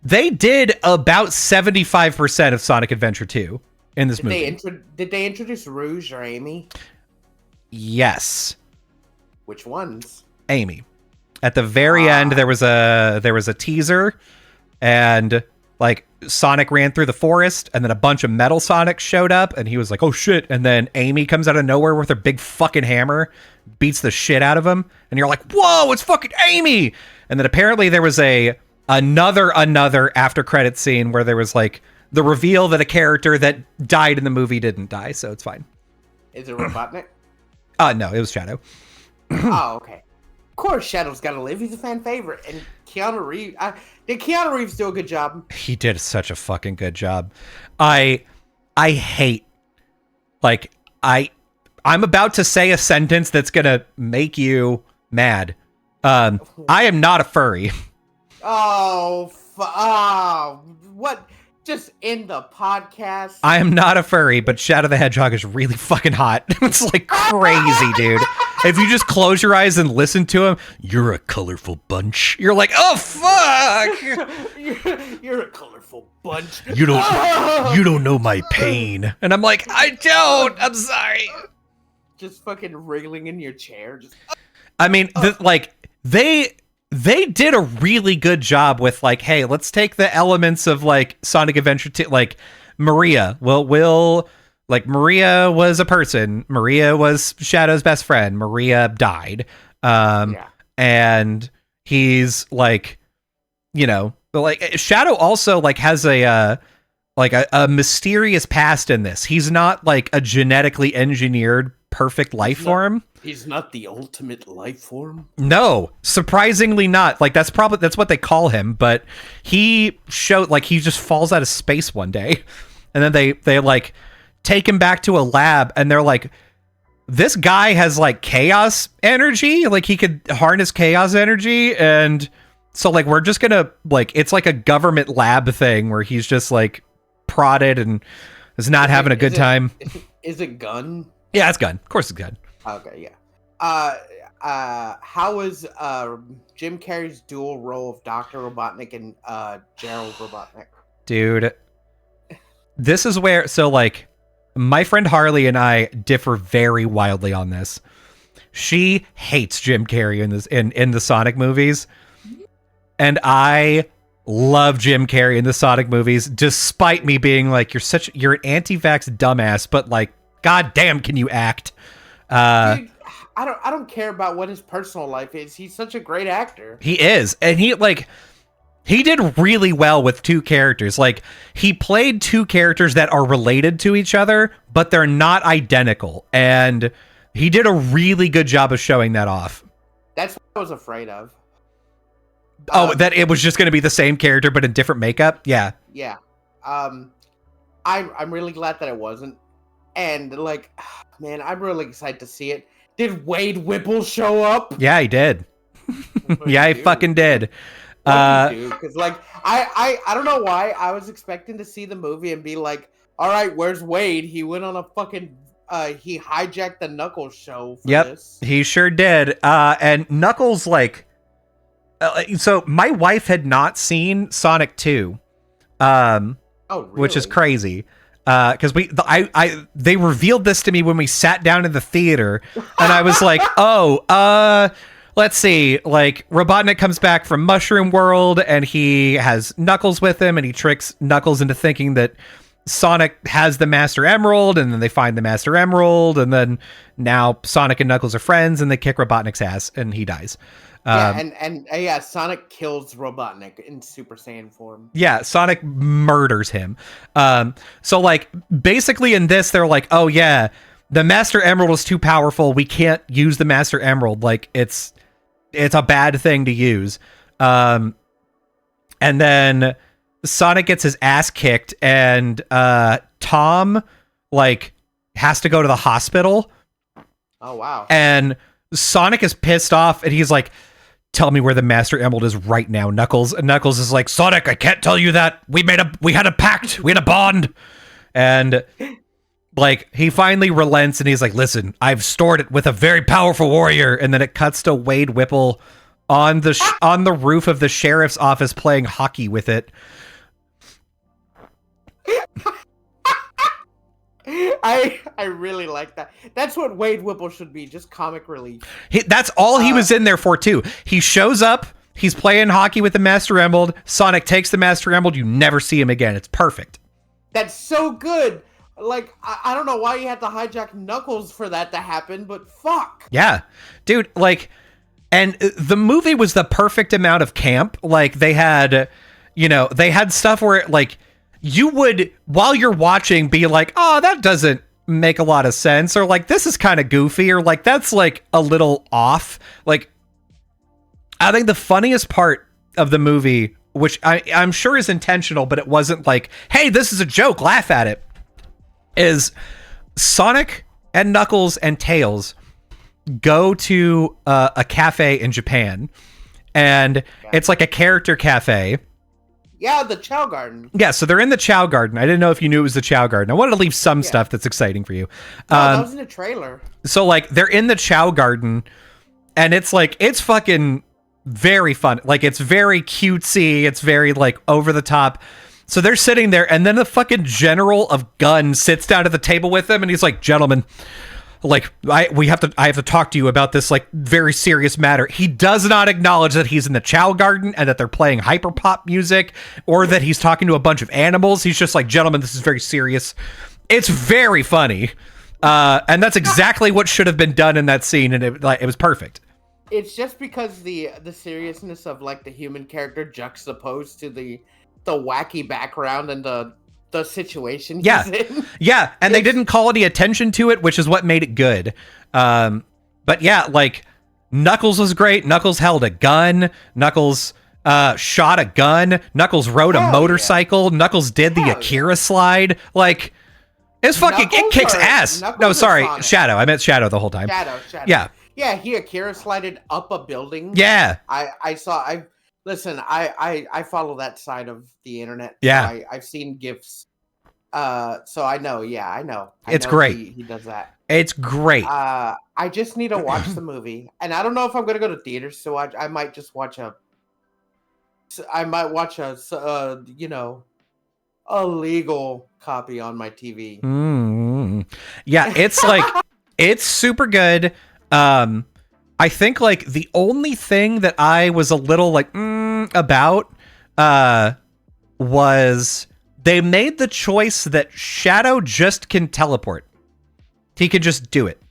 they did about 75% of Sonic Adventure 2 in this movie. Did they introduce Rouge or Amy? Yes. Which ones? Amy. At the very end, there was a teaser, and like Sonic ran through the forest, and then a bunch of Metal Sonics showed up, and he was like, "Oh shit!" And then Amy comes out of nowhere with her big fucking hammer, beats the shit out of him, and you're like, "Whoa, it's fucking Amy!" And then apparently there was another after credit scene where there was like the reveal that a character that died in the movie didn't die, so it's fine. Is it Robotnik? No, it was Shadow. Oh, okay. Of course, Shadow's got to live. He's a fan favorite. And Keanu Reeves... did Keanu Reeves do a good job? He did such a fucking good job. I hate... Like, I'm about to say a sentence that's going to make you mad. I am not a furry. Oh, what? Just end the podcast. I am not a furry, but Shadow the Hedgehog is really fucking hot. It's like crazy, dude. If you just close your eyes and listen to him, you're a colorful bunch. You're like, oh fuck. You're a colorful bunch. You don't know my pain. And I'm like, I don't. I'm sorry. Just fucking wriggling in your chair. Just. I mean, they did a really good job with like, hey, let's take the elements of like Sonic Adventure 2, like Maria. Will like Maria was a person. Maria was Shadow's best friend. Maria died. And he's like, you know, but like Shadow also like has a mysterious past in this. He's not like a genetically engineered perfect life form. He's not the ultimate life form. No, surprisingly not. Like that's what they call him, but he showed like he just falls out of space one day. And then they like take him back to a lab and they're like, this guy has like chaos energy, like he could harness chaos energy, and so like we're just gonna like it's like a government lab thing where he's just like prodded and is not having a good time. Is it Gun? Yeah, it's Gun. Of course, it's Gun. Okay, yeah. How was Jim Carrey's dual role of Dr. Robotnik and Gerald Robotnik? Dude, this is where so like my friend Harley and I differ very wildly on this. She hates Jim Carrey in the Sonic movies, and I love Jim Carrey in the Sonic movies, despite me being like, you're an anti-vax dumbass, but like, goddamn, can you act? Dude, I don't care about what his personal life is. He's such a great actor. He is, and he did really well with two characters. Like, he played two characters that are related to each other, but they're not identical. And he did a really good job of showing that off. That's what I was afraid of. That it was just going to be the same character, but in different makeup? Yeah. Yeah. I'm really glad that it wasn't. And, like, man, I'm really excited to see it. Did Wade Whipple show up? Yeah, he did. Yeah, he fucking did. Because like I don't know why I was expecting to see the movie and be like, all right, where's Wade? He went on a fucking he hijacked the Knuckles show for this. He sure did. And Knuckles, like, so my wife had not seen Sonic 2, really? which is crazy. Because they revealed this to me when we sat down in the theater, and I was like, let's see, like, Robotnik comes back from Mushroom World, and he has Knuckles with him, and he tricks Knuckles into thinking that Sonic has the Master Emerald, and then they find the Master Emerald, and then now Sonic and Knuckles are friends, and they kick Robotnik's ass, and he dies. Yeah, Sonic kills Robotnik in Super Saiyan form. Yeah, Sonic murders him. So, like, basically in this, they're like, oh, yeah, the Master Emerald is too powerful. We can't use the Master Emerald. Like, it's a bad thing to use. And then Sonic gets his ass kicked, and Tom, like, has to go to the hospital. Oh, wow. And Sonic is pissed off, and he's like, tell me where the Master Emerald is right now, Knuckles. And Knuckles is like, Sonic, I can't tell you that. We had a pact. We had a bond. And like, he finally relents, and he's like, listen, I've stored it with a very powerful warrior. And then it cuts to Wade Whipple on the roof of the sheriff's office playing hockey with it. I really like that. That's what Wade Whipple should be, just comic relief. That's all he was in there for, too. He shows up, he's playing hockey with the Master Emerald, Sonic takes the Master Emerald, you never see him again. It's perfect. That's so good. Like, I don't know why you had to hijack Knuckles for that to happen, but fuck. Yeah. Dude, like, and the movie was the perfect amount of camp. Like, they had stuff where, like, you would, while you're watching, be like, oh, that doesn't make a lot of sense, or like, this is kind of goofy, or like, that's like a little off. Like, I think the funniest part of the movie, which I'm sure is intentional, but it wasn't like, hey, this is a joke, laugh at it, is Sonic and Knuckles and Tails go to a cafe in Japan, and it's like a character cafe. Yeah, the Chow Garden. Yeah, so they're in the Chow Garden. I didn't know if you knew it was the Chow Garden. I wanted to leave some stuff that's exciting for you. That was in the trailer. So, like, they're in the Chow Garden, and it's, like, it's fucking very fun. Like, it's very cutesy. It's very, like, over the top. So they're sitting there, and then the fucking General of Gun sits down at the table with them, and he's like, gentlemen, like, I have to talk to you about this, like, very serious matter. He does not acknowledge that he's in the Chow Garden and that they're playing hyperpop music, or that he's talking to a bunch of animals. He's just like, gentlemen, this is very serious. It's very funny. And that's exactly what should have been done in that scene. And it was perfect. It's just because the seriousness of, like, the human character juxtaposed to the wacky background and the situation he's in. Yeah, and they didn't call any attention to it, which is what made it good. But yeah, like, Knuckles was great. Knuckles held a gun. Knuckles shot a gun. Knuckles rode a motorcycle. Yeah. Knuckles did the Akira slide. Like, It's fucking, it Knuckles kicks or- ass. Knuckles No, or sorry, Sonic? Shadow. I meant Shadow the whole time. Shadow. Yeah. Yeah, he Akira slided up a building. Yeah. I saw. I follow that side of the internet. Yeah. So I've seen gifs. So I know. Yeah, I know. It's great. He does that. It's great. I just need to watch the movie, and I don't know if I'm gonna go to theaters to watch. I might watch a a legal copy on my TV. Yeah, it's like it's super good. I think like the only thing that I was a little like about was they made the choice that Shadow just can teleport. He can just do it.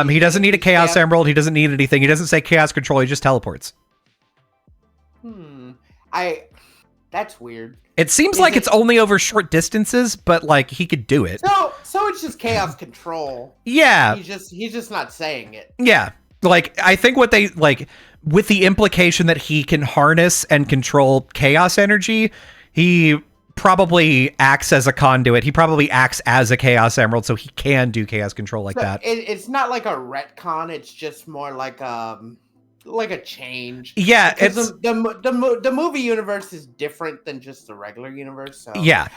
He doesn't need a Chaos Emerald. He doesn't need anything. He doesn't say Chaos Control. He just teleports. That's weird. It seems like it's only over short distances, but like he could do it. So it's just Chaos Control. Yeah. He's just not saying it. Yeah. Like I think what they like with the implication that he can harness and control chaos energy, he probably acts as a conduit. He probably acts as a Chaos Emerald, so he can do chaos control like that. It's not like a retcon. It's just more like a change. Yeah, because it's the movie universe is different than just the regular universe. So yeah,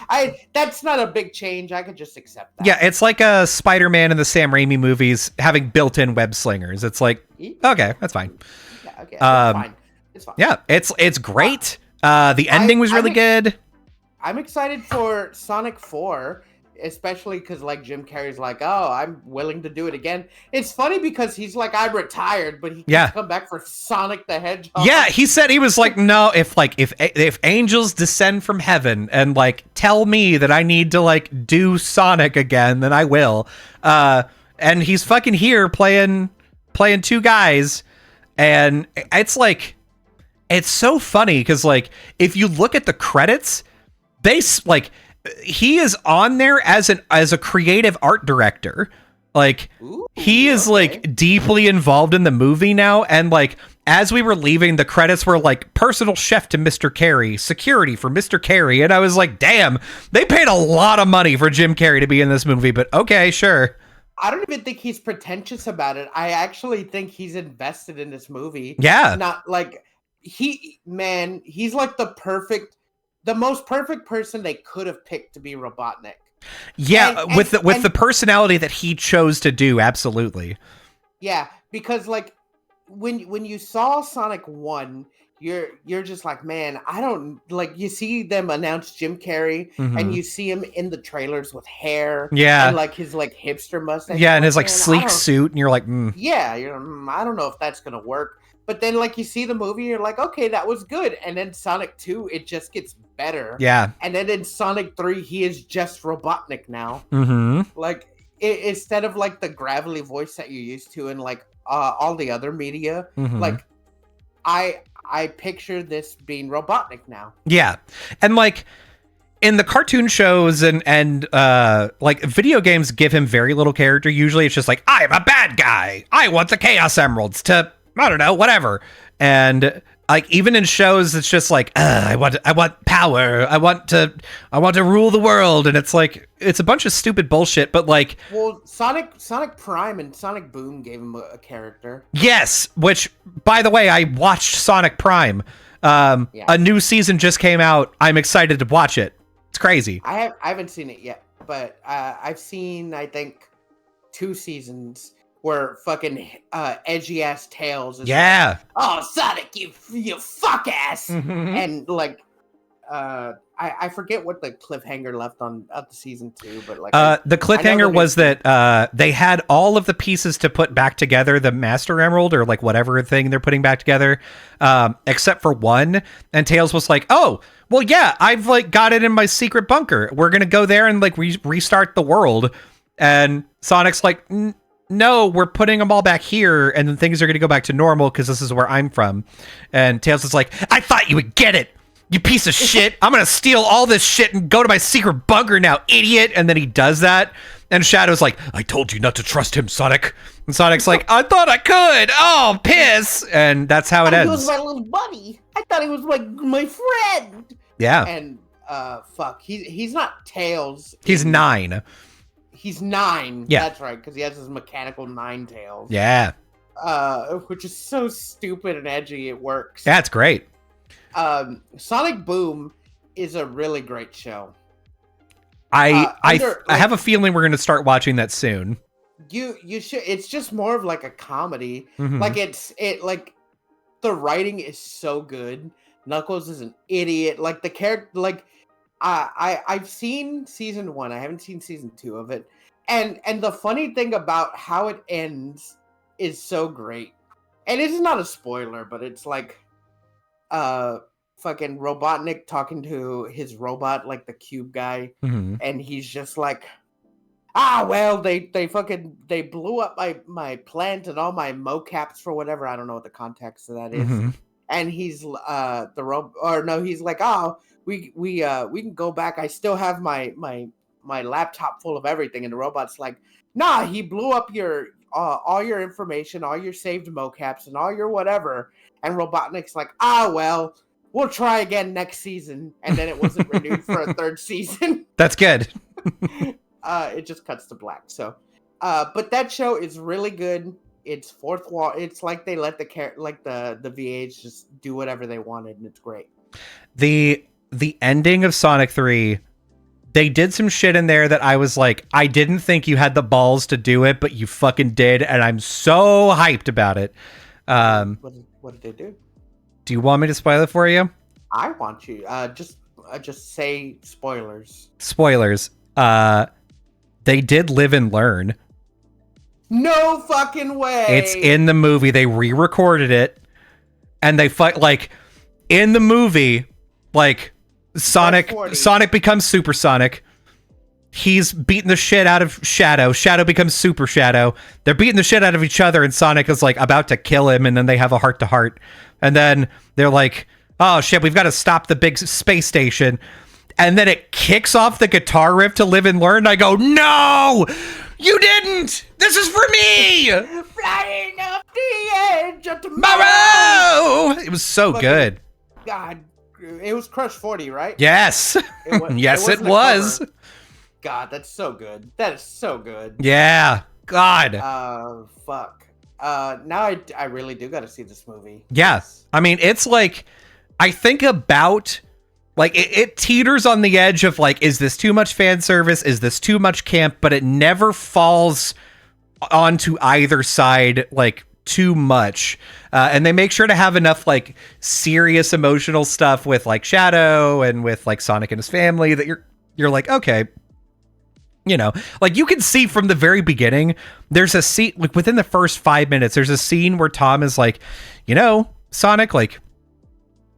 that's not a big change. I could just accept that. Yeah, it's like a Spider-Man in the Sam Raimi movies having built-in web slingers. It's like okay, that's fine. Yeah, okay, that's fine. It's fine. Yeah, it's great. The ending was really good. I'm excited for Sonic 4, especially because like Jim Carrey's like, oh, I'm willing to do it again. It's funny because he's like, I'm retired, but he can come back for Sonic the Hedgehog. Yeah, he said he was like, no, if angels descend from heaven and like tell me that I need to like do Sonic again, then I will. And he's fucking here playing two guys, and it's like, it's so funny because like if you look at the credits, he is on there as a creative art director. Like he is like deeply involved in the movie now. And like, as we were leaving, the credits were like personal chef to Mr. Carey, security for Mr. Carey. And I was like, damn, they paid a lot of money for Jim Carrey to be in this movie, but okay, sure. I don't even think he's pretentious about it. I actually think he's invested in this movie. Yeah. Not like he's like the most perfect person they could have picked to be Robotnik. Yeah, with the personality that he chose to do, absolutely. Yeah, because like when you saw Sonic 1, you're just like, man, I don't like. You see them announce Jim Carrey, and you see him in the trailers with hair, and like his like hipster mustache, and his like sleek suit, and you're like, yeah, I don't know if that's gonna work. But then, like, you see the movie, you're like, okay, that was good. And then Sonic 2, it just gets better. Yeah. And then in Sonic 3, he is just Robotnik now. Mm-hmm. Like, instead of, like, the gravelly voice that you're used to in, like, all the other media, like, I picture this being Robotnik now. Yeah. And, like, in the cartoon shows and like, video games give him very little character. Usually it's just like, I'm a bad guy. I want the Chaos Emeralds to... I don't know, whatever. And like even in shows, it's just like, I want power. I want to rule the world. And it's like, it's a bunch of stupid bullshit. But like, well, Sonic Prime and Sonic Boom gave him a character. Yes, which by the way, I watched Sonic Prime. A new season just came out. I'm excited to watch it. It's crazy. I haven't seen it yet, but I've seen I think 2 seasons. Where fucking edgy ass Tails is like, oh Sonic, you fuck ass, and like I forget what the cliffhanger left on up to season 2, but like the cliffhanger was that they had all of the pieces to put back together the Master Emerald or like whatever thing they're putting back together, except for one, and Tails was like, oh well yeah, I've like got it in my secret bunker. We're gonna go there and like restart the world, and Sonic's like. No, we're putting them all back here, and then things are going to go back to normal because this is where I'm from. And Tails is like, I thought you would get it, you piece of shit. I'm going to steal all this shit and go to my secret bunker now, idiot. And then he does that. And Shadow's like, I told you not to trust him, Sonic. And Sonic's like, I thought I could. Oh, piss. And that's how it ends. He was my little buddy. I thought he was my friend. Yeah. And fuck, he's not Tails. He's 9. He's 9. Yeah. That's right, because he has his mechanical 9 tails. Yeah. Which is so stupid and edgy. It works. That's great. Sonic Boom is a really great show. I have a feeling we're going to start watching that soon. You should. It's just more of like a comedy. Mhm. Like the writing is so good. Knuckles is an idiot. Like the character. Like I've seen season 1. I haven't seen season 2 of it. And the funny thing about how it ends is so great. And it's not a spoiler, but it's like fucking Robotnik talking to his robot, like the cube guy, Mhm. and he's just like, well, they blew up my plant and all my mocaps for whatever. I don't know what the context of that is. Mhm. And he's he's like, we can go back. I still have my laptop full of everything. And the robot's like, nah, he blew up your all your information, all your saved mocaps, and all your whatever. And Robotnik's like, well, we'll try again next season. And then it wasn't renewed for a 3rd season. That's good. It just cuts to black. So, but that show is really good. It's fourth wall. It's like they let the VH just do whatever they wanted, and it's great. The ending of Sonic 3, they did some shit in there that I was like, I didn't think you had the balls to do it, but you fucking did, and I'm so hyped about it. What did they do? Do you want me to spoil it for you? I want you. Just say spoilers. Spoilers. They did live and learn. No fucking way. It's in the movie. They re-recorded it, and they fight like in the movie. Like Sonic becomes Super Sonic. He's beating the shit out of Shadow. Shadow becomes Super Shadow. They're beating the shit out of each other, and Sonic is like about to kill him, and then they have a heart-to-heart. And then they're like, oh shit, we've got to stop the big space station. And then it kicks off the guitar riff to Live and Learn. And I go, no, you didn't. This is for me. Flying up the edge of tomorrow. It was so good. God, it was Crush 40, right? Yes. Yes, it was. God, that's so good. That is so good. Yeah. God. Fuck. Now I really do got to see this movie. Yeah. I mean, it's like, I think about, like, it teeters on the edge of, like, is this too much fan service? Is this too much camp? But it never falls onto either side, like, too much. And they make sure to have enough, like, serious emotional stuff with, like, Shadow and with, like, Sonic and his family that you're like, okay. You know, like, you can see from the very beginning, there's a scene, like, within the first 5 minutes, there's a scene where Tom is like, you know, Sonic, like,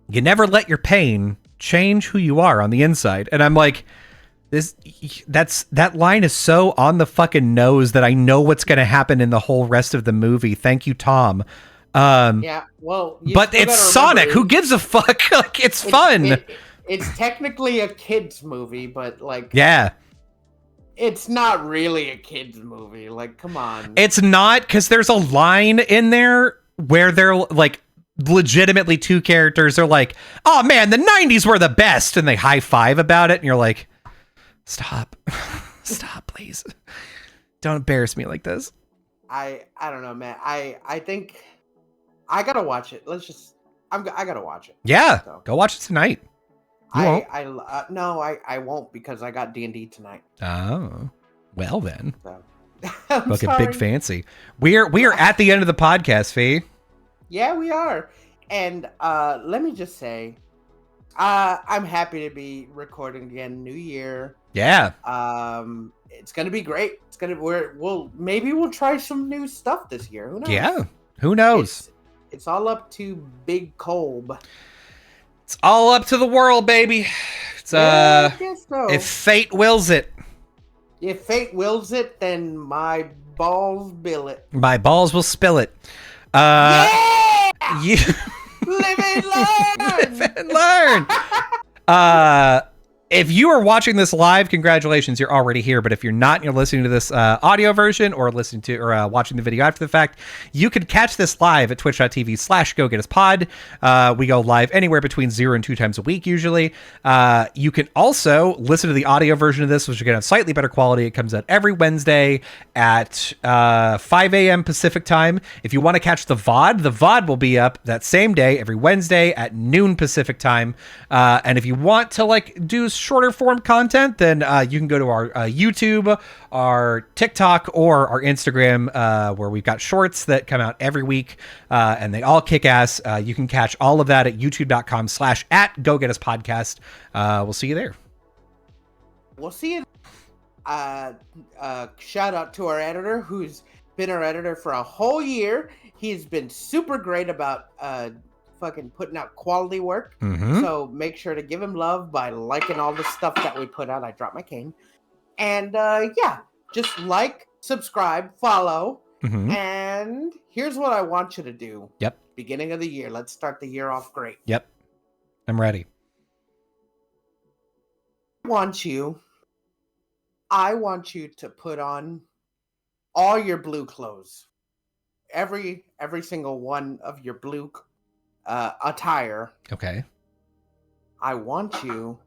you never let your pain change who you are on the inside. And I'm like, that line is so on the fucking nose that I know what's going to happen in the whole rest of the movie. Thank you, Tom. Yeah, well, but it's Sonic. Who gives a fuck? Like, it's fun. It's technically a kid's movie, but, like, yeah, it's not really a kid's movie. Like, come on. It's not, because there's a line in there where they're like, legitimately two characters are like, oh man, the 90s were the best, and they high five about it, and you're like, stop. Stop, please. Don't embarrass me like this. I don't know, man. I think I gotta watch it. I gotta watch it. Yeah, so. Go watch it tonight. No, I won't, because I got D&D tonight. Oh, well then. So. Fucking big fancy. We are at the end of the podcast, Fee. Yeah, we are. And let me just say, I'm happy to be recording again. New year. Yeah. It's gonna be great. We'll try some new stuff this year. Who knows? Yeah. Who knows? It's all up to Big Kolb. It's all up to the world, baby. It's I guess so. If fate wills it. If fate wills it, then my balls bill it. My balls will spill it. Yeah! You Live and learn. Live and learn. If you are watching this live, congratulations, you're already here. But if you're not, and you're listening to this audio version or listening to or watching the video after the fact, you can catch this live at twitch.tv/GoGetUsPod. We go live anywhere between 0 and 2 times a week, usually. You can also listen to the audio version of this, which are going to have slightly better quality. It comes out every Wednesday at 5 a.m. Pacific time. If you want to catch the VOD will be up that same day, every Wednesday at noon Pacific time. And if you want to like do shorter form content, then you can go to our YouTube, our TikTok, or our Instagram, where we've got shorts that come out every week, and they all kick ass. You can catch all of that at youtube.com/@GoGetUsPodcast. We'll see you there. We'll see you. Shout out to our editor, who's been our editor for a whole year. He's been super great about fucking putting out quality work. So make sure to give him love by liking all the stuff that we put out. I dropped my cane. And yeah, just like, subscribe, follow. And here's what I want you to do. Yep. Beginning of the year. Let's start the year off great. Yep. I'm ready. I want you to put on all your blue clothes. Every single one of your blue attire. Okay. I want you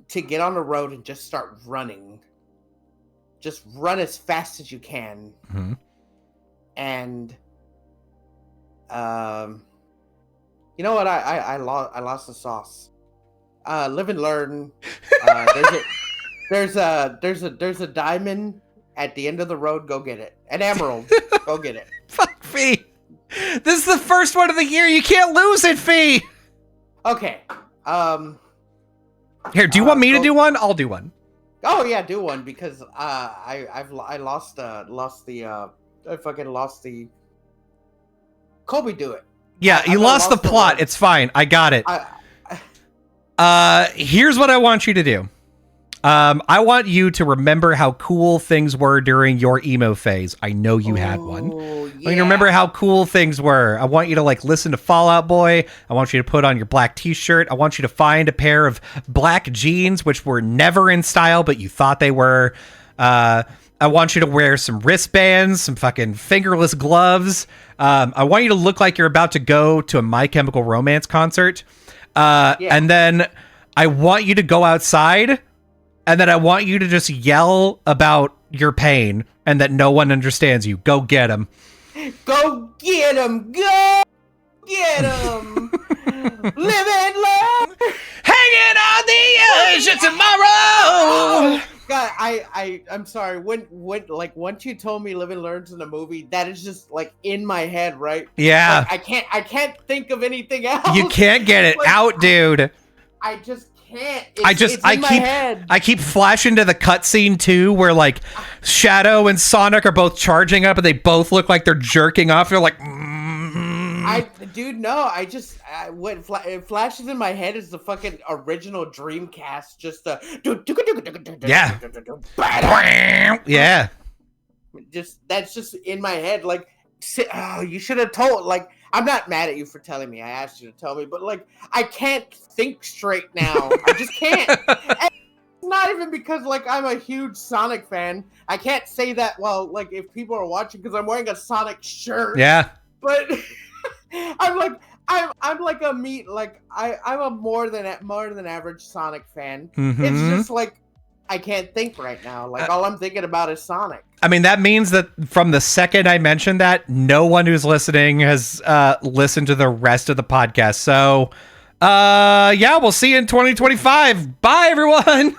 to get on the road and just start running. Just run as fast as you can. And you know what? I lost the sauce. Live and learn. There's a diamond at the end of the road. Go get it. An emerald. Go get it. Fuck Fee. This is the first one of the year. You can't lose it, Fee. Okay. Here, do you want me to do one? I'll do one. Oh yeah, do one because I lost the Kobe. Do it. Yeah, you lost the plot. It's fine. I got it. Here's what I want you to do. I want you to remember how cool things were during your emo phase. I know you had one. Yeah. I want you to remember how cool things were. I want you to like listen to Fall Out Boy. I want you to put on your black t-shirt. I want you to find a pair of black jeans, which were never in style, but you thought they were. I want you to wear some wristbands, some fucking fingerless gloves. I want you to look like you're about to go to a My Chemical Romance concert. And then I want you to go outside. And then I want you to just yell about your pain and that no one understands you. Go get him. Go get him. Go get him. Live and learn. Hanging on the edge of tomorrow. God, I'm sorry. When like once you told me Live and Learn's in the movie, that is just like in my head, right? Yeah. Like, I can't think of anything else. You can't get it like, out, dude. I just can't. It's in my head. I keep flashing to the cutscene too, where like Shadow and Sonic are both charging up, and they both look like they're jerking off. They're like, dude, no. What it flashes in my head is the fucking original Dreamcast. Just the yeah. That's just in my head. Like, you should have told. Like, I'm not mad at you for telling me. I asked you to tell me, but like, I can't think straight now. I just can't. And it's not even because like I'm a huge Sonic fan. I can't say that. Well, like if people are watching, because I'm wearing a Sonic shirt. Yeah. But I'm like a meat. Like I'm a more than average Sonic fan. It's just like I can't think right now. Like all I'm thinking about is Sonic. I mean, that means that from the second I mentioned that, no one who's listening has listened to the rest of the podcast. So, yeah, we'll see you in 2025. Bye, everyone.